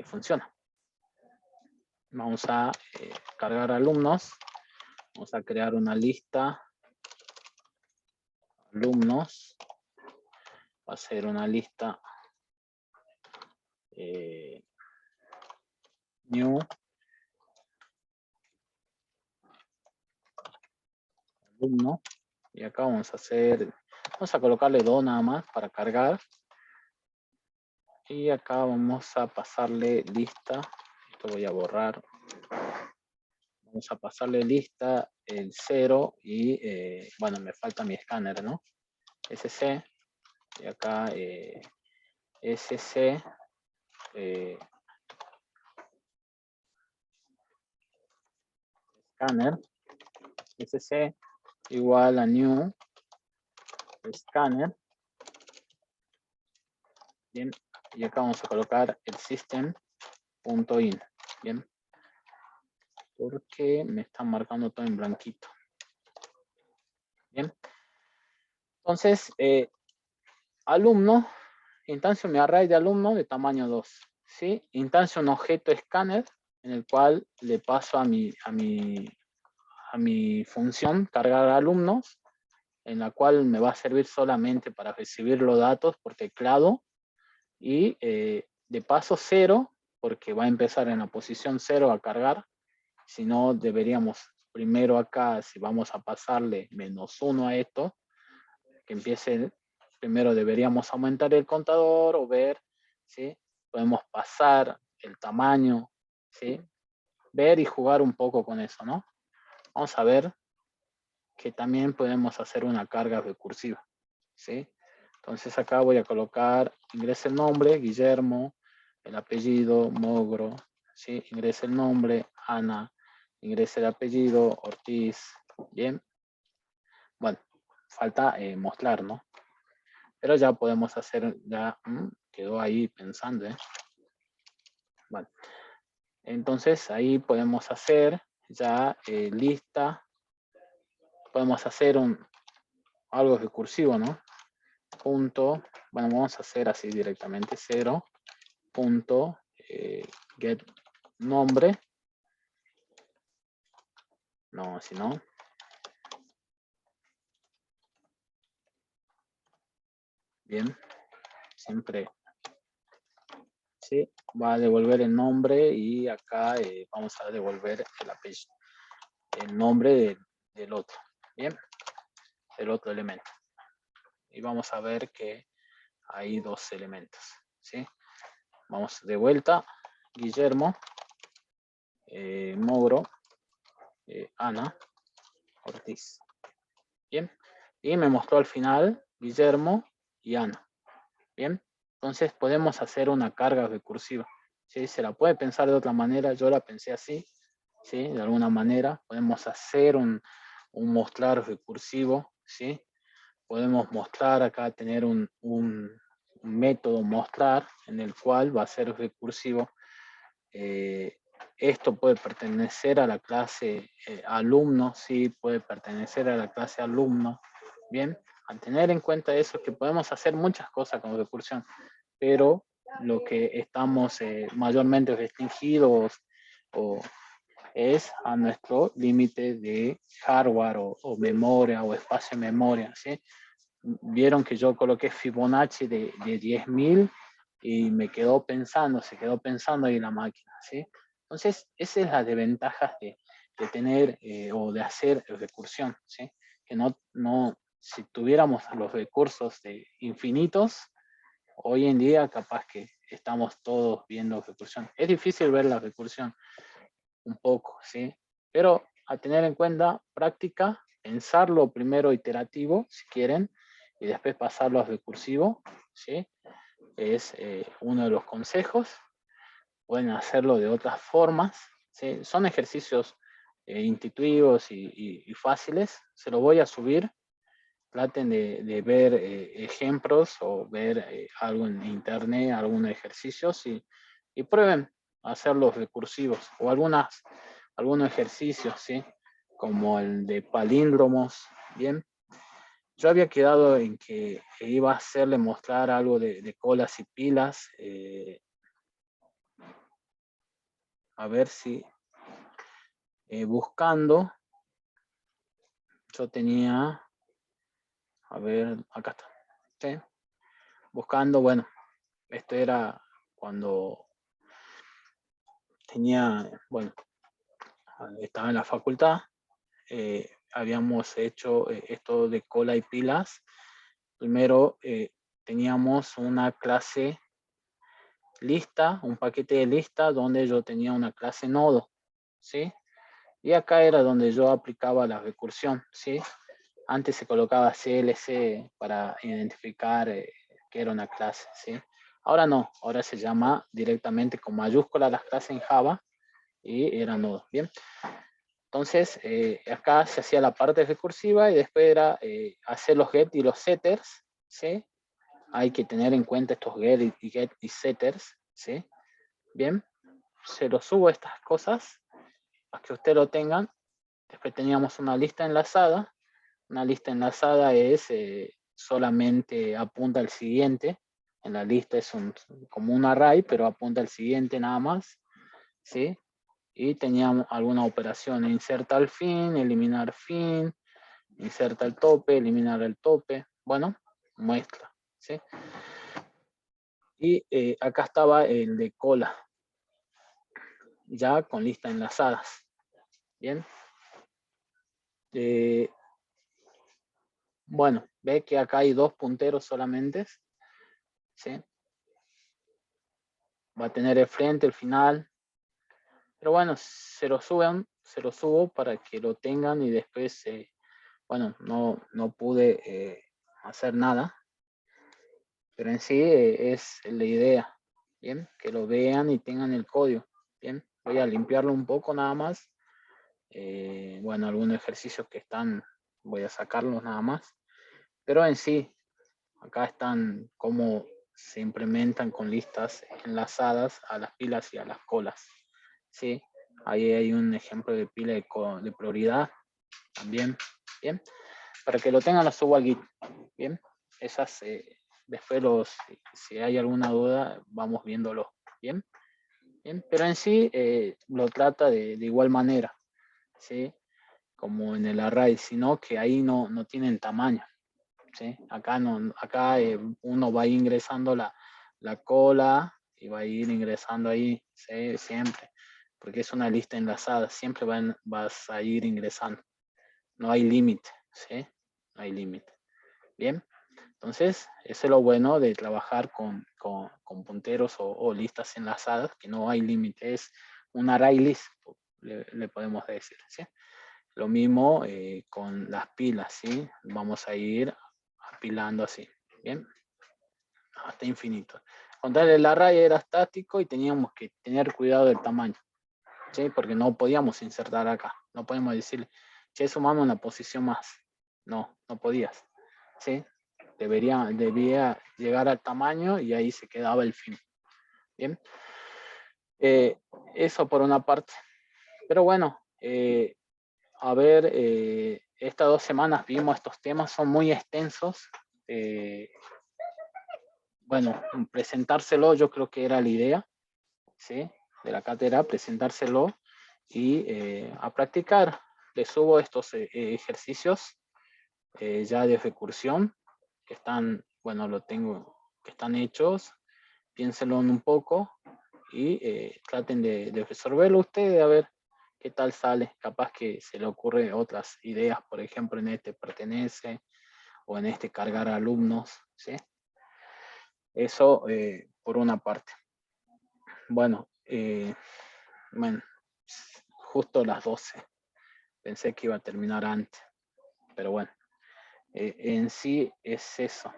funciona. Vamos a cargar alumnos. Vamos a crear una lista. Alumnos. Va a ser una lista new. Alumno. Y acá vamos a colocarle 2 nada más para cargar. Y acá vamos a pasarle lista. Esto voy a borrar. Vamos a pasarle lista el 0 y bueno, me falta mi escáner, ¿no? SC. Y acá SC. Escáner. SC igual a new escáner. Bien. Y acá vamos a colocar el system.in. Bien. Porque me están marcando todo en blanquito. Bien. Entonces, alumno, instancio mi array de alumno de tamaño 2. ¿Sí? Instancio un objeto escáner en el cual le paso a mi función cargar alumnos, en la cual me va a servir solamente para recibir los datos por teclado y de paso 0, porque va a empezar en la posición 0 a cargar. Si no, deberíamos primero acá, si vamos a pasarle -1 a esto, que empiece, primero deberíamos aumentar el contador o ver, ¿sí? Podemos pasar el tamaño, ¿sí? Ver y jugar un poco con eso, ¿no? Vamos a ver que también podemos hacer una carga recursiva, ¿sí? Entonces acá voy a colocar, ingrese el nombre, Guillermo, el apellido, Mogro, ¿sí? Ingrese el nombre, Ana, ingrese el apellido, Ortiz, bien. Bueno, falta mostrar, ¿no? Pero ya podemos hacer, ya quedó ahí pensando, ¿eh? Bueno, entonces ahí podemos hacer ya lista, podemos hacer algo recursivo, ¿no? Punto, bueno, vamos a hacer así directamente 0, punto, get nombre, no, si no, bien, siempre, sí, va a devolver el nombre y acá vamos a devolver el apellido, el nombre del otro, bien, el otro elemento. Y vamos a ver que hay 2 elementos, ¿sí? Vamos de vuelta, Guillermo, Mogro, Ana, Ortiz. Bien, y me mostró al final Guillermo y Ana. Bien, entonces podemos hacer una carga recursiva. ¿Sí? Se la puede pensar de otra manera, yo la pensé así, ¿sí? De alguna manera podemos hacer un mostrar recursivo, ¿sí? Podemos mostrar acá, tener un método mostrar en el cual va a ser recursivo. Esto puede pertenecer a la clase alumno, sí, puede pertenecer a la clase alumno. Bien, al tener en cuenta eso, que podemos hacer muchas cosas con recursión, pero lo que estamos mayormente restringidos o es a nuestro límite de hardware o memoria o espacio de memoria, ¿sí? Vieron que yo coloqué Fibonacci de 10.000 y se quedó pensando ahí la máquina, ¿sí? Entonces, esa es la desventaja de tener o de hacer recursión, ¿sí? Que si tuviéramos los recursos infinitos, hoy en día capaz que estamos todos viendo recursión. Es difícil ver la recursión un poco, ¿sí? Pero a tener en cuenta práctica, pensarlo primero iterativo, si quieren, y después pasarlo a recursivo, ¿sí? Es uno de los consejos. Pueden hacerlo de otras formas, ¿sí? Son ejercicios intuitivos y fáciles. Se lo voy a subir. Traten de ver ejemplos o ver algo en internet, algunos ejercicios y prueben hacerlos recursivos o algunos ejercicios, ¿sí? Como el de palíndromos, ¿bien? Yo había quedado en que iba a hacerle mostrar algo de colas y pilas, a ver si buscando, yo tenía, a ver, acá está, ¿sí? Buscando, bueno, esto era cuando tenía, bueno, estaba en la facultad, habíamos hecho esto de cola y pilas. Primero teníamos una clase lista, un paquete de lista donde yo tenía una clase nodo, ¿sí? Y acá era donde yo aplicaba la recursión, ¿sí? Antes se colocaba CLC para identificar que era una clase, ¿sí? Ahora no, ahora se llama directamente con mayúscula las clases en Java y era nodo, ¿bien? Entonces, acá se hacía la parte recursiva y después era hacer los get y los setters, ¿sí? Hay que tener en cuenta estos get y setters, ¿sí? Bien, se los subo estas cosas para que ustedes lo tengan. Después teníamos una lista enlazada. Una lista enlazada es solamente apunta al siguiente. En la lista es como un array, pero apunta al siguiente nada más, ¿sí? Y teníamos alguna operación, inserta al fin, eliminar fin, inserta el tope, eliminar el tope, bueno, muestra, ¿sí? Y acá estaba el de cola, ya con listas enlazadas, ¿bien? Bueno, ve que acá hay dos punteros solamente, ¿sí? Va a tener el frente, el final, pero bueno, se lo subo para que lo tengan y después, bueno, no pude hacer nada, pero en sí es la idea, ¿bien? Que lo vean y tengan el código, ¿bien? Voy a limpiarlo un poco nada más. Bueno, algunos ejercicios que están, voy a sacarlos nada más, pero en sí, acá están cómo se implementan con listas enlazadas a las pilas y a las colas, ¿sí? Ahí hay un ejemplo de pila de prioridad también, ¿bien? Para que lo tengan, lo subo al Git, ¿bien? Esas, después si hay alguna duda, vamos viéndolo, ¿bien? ¿Bien? Pero en sí lo trata de igual manera, ¿sí? Como en el array, sino que ahí no tienen tamaño, ¿sí? Acá, acá uno va ingresando la cola y va a ir ingresando ahí, ¿sí? Siempre, porque es una lista enlazada, siempre vas a ir ingresando. No hay límite, ¿sí? No hay límite. Bien, entonces, eso es lo bueno de trabajar con punteros o listas enlazadas, que no hay límite, es un array list, le podemos decir, ¿sí? Lo mismo con las pilas, ¿sí? Vamos a ir apilando así, ¿bien? Hasta infinito. Contar el array era estático y teníamos que tener cuidado del tamaño, ¿sí? Porque no podíamos insertar acá, no podemos decirle, che, sumamos una posición más. No podías, ¿sí? Debía llegar al tamaño y ahí se quedaba el fin, ¿bien? Eso por una parte. Pero bueno, a ver, estas 2 semanas vimos estos temas, son muy extensos. Bueno, presentárselo yo creo que era la idea, ¿sí? De la cátedra, presentárselo y a practicar. Les subo estos ejercicios ya de recursión que están, bueno, lo tengo, que están hechos. Piénsenlo un poco y traten de resolverlo ustedes a ver qué tal sale. Capaz que se le ocurren otras ideas, por ejemplo, en este pertenece o en este cargar alumnos, ¿sí? Eso por una parte. Bueno, justo las 12. Pensé que iba a terminar antes, pero bueno, en sí es eso.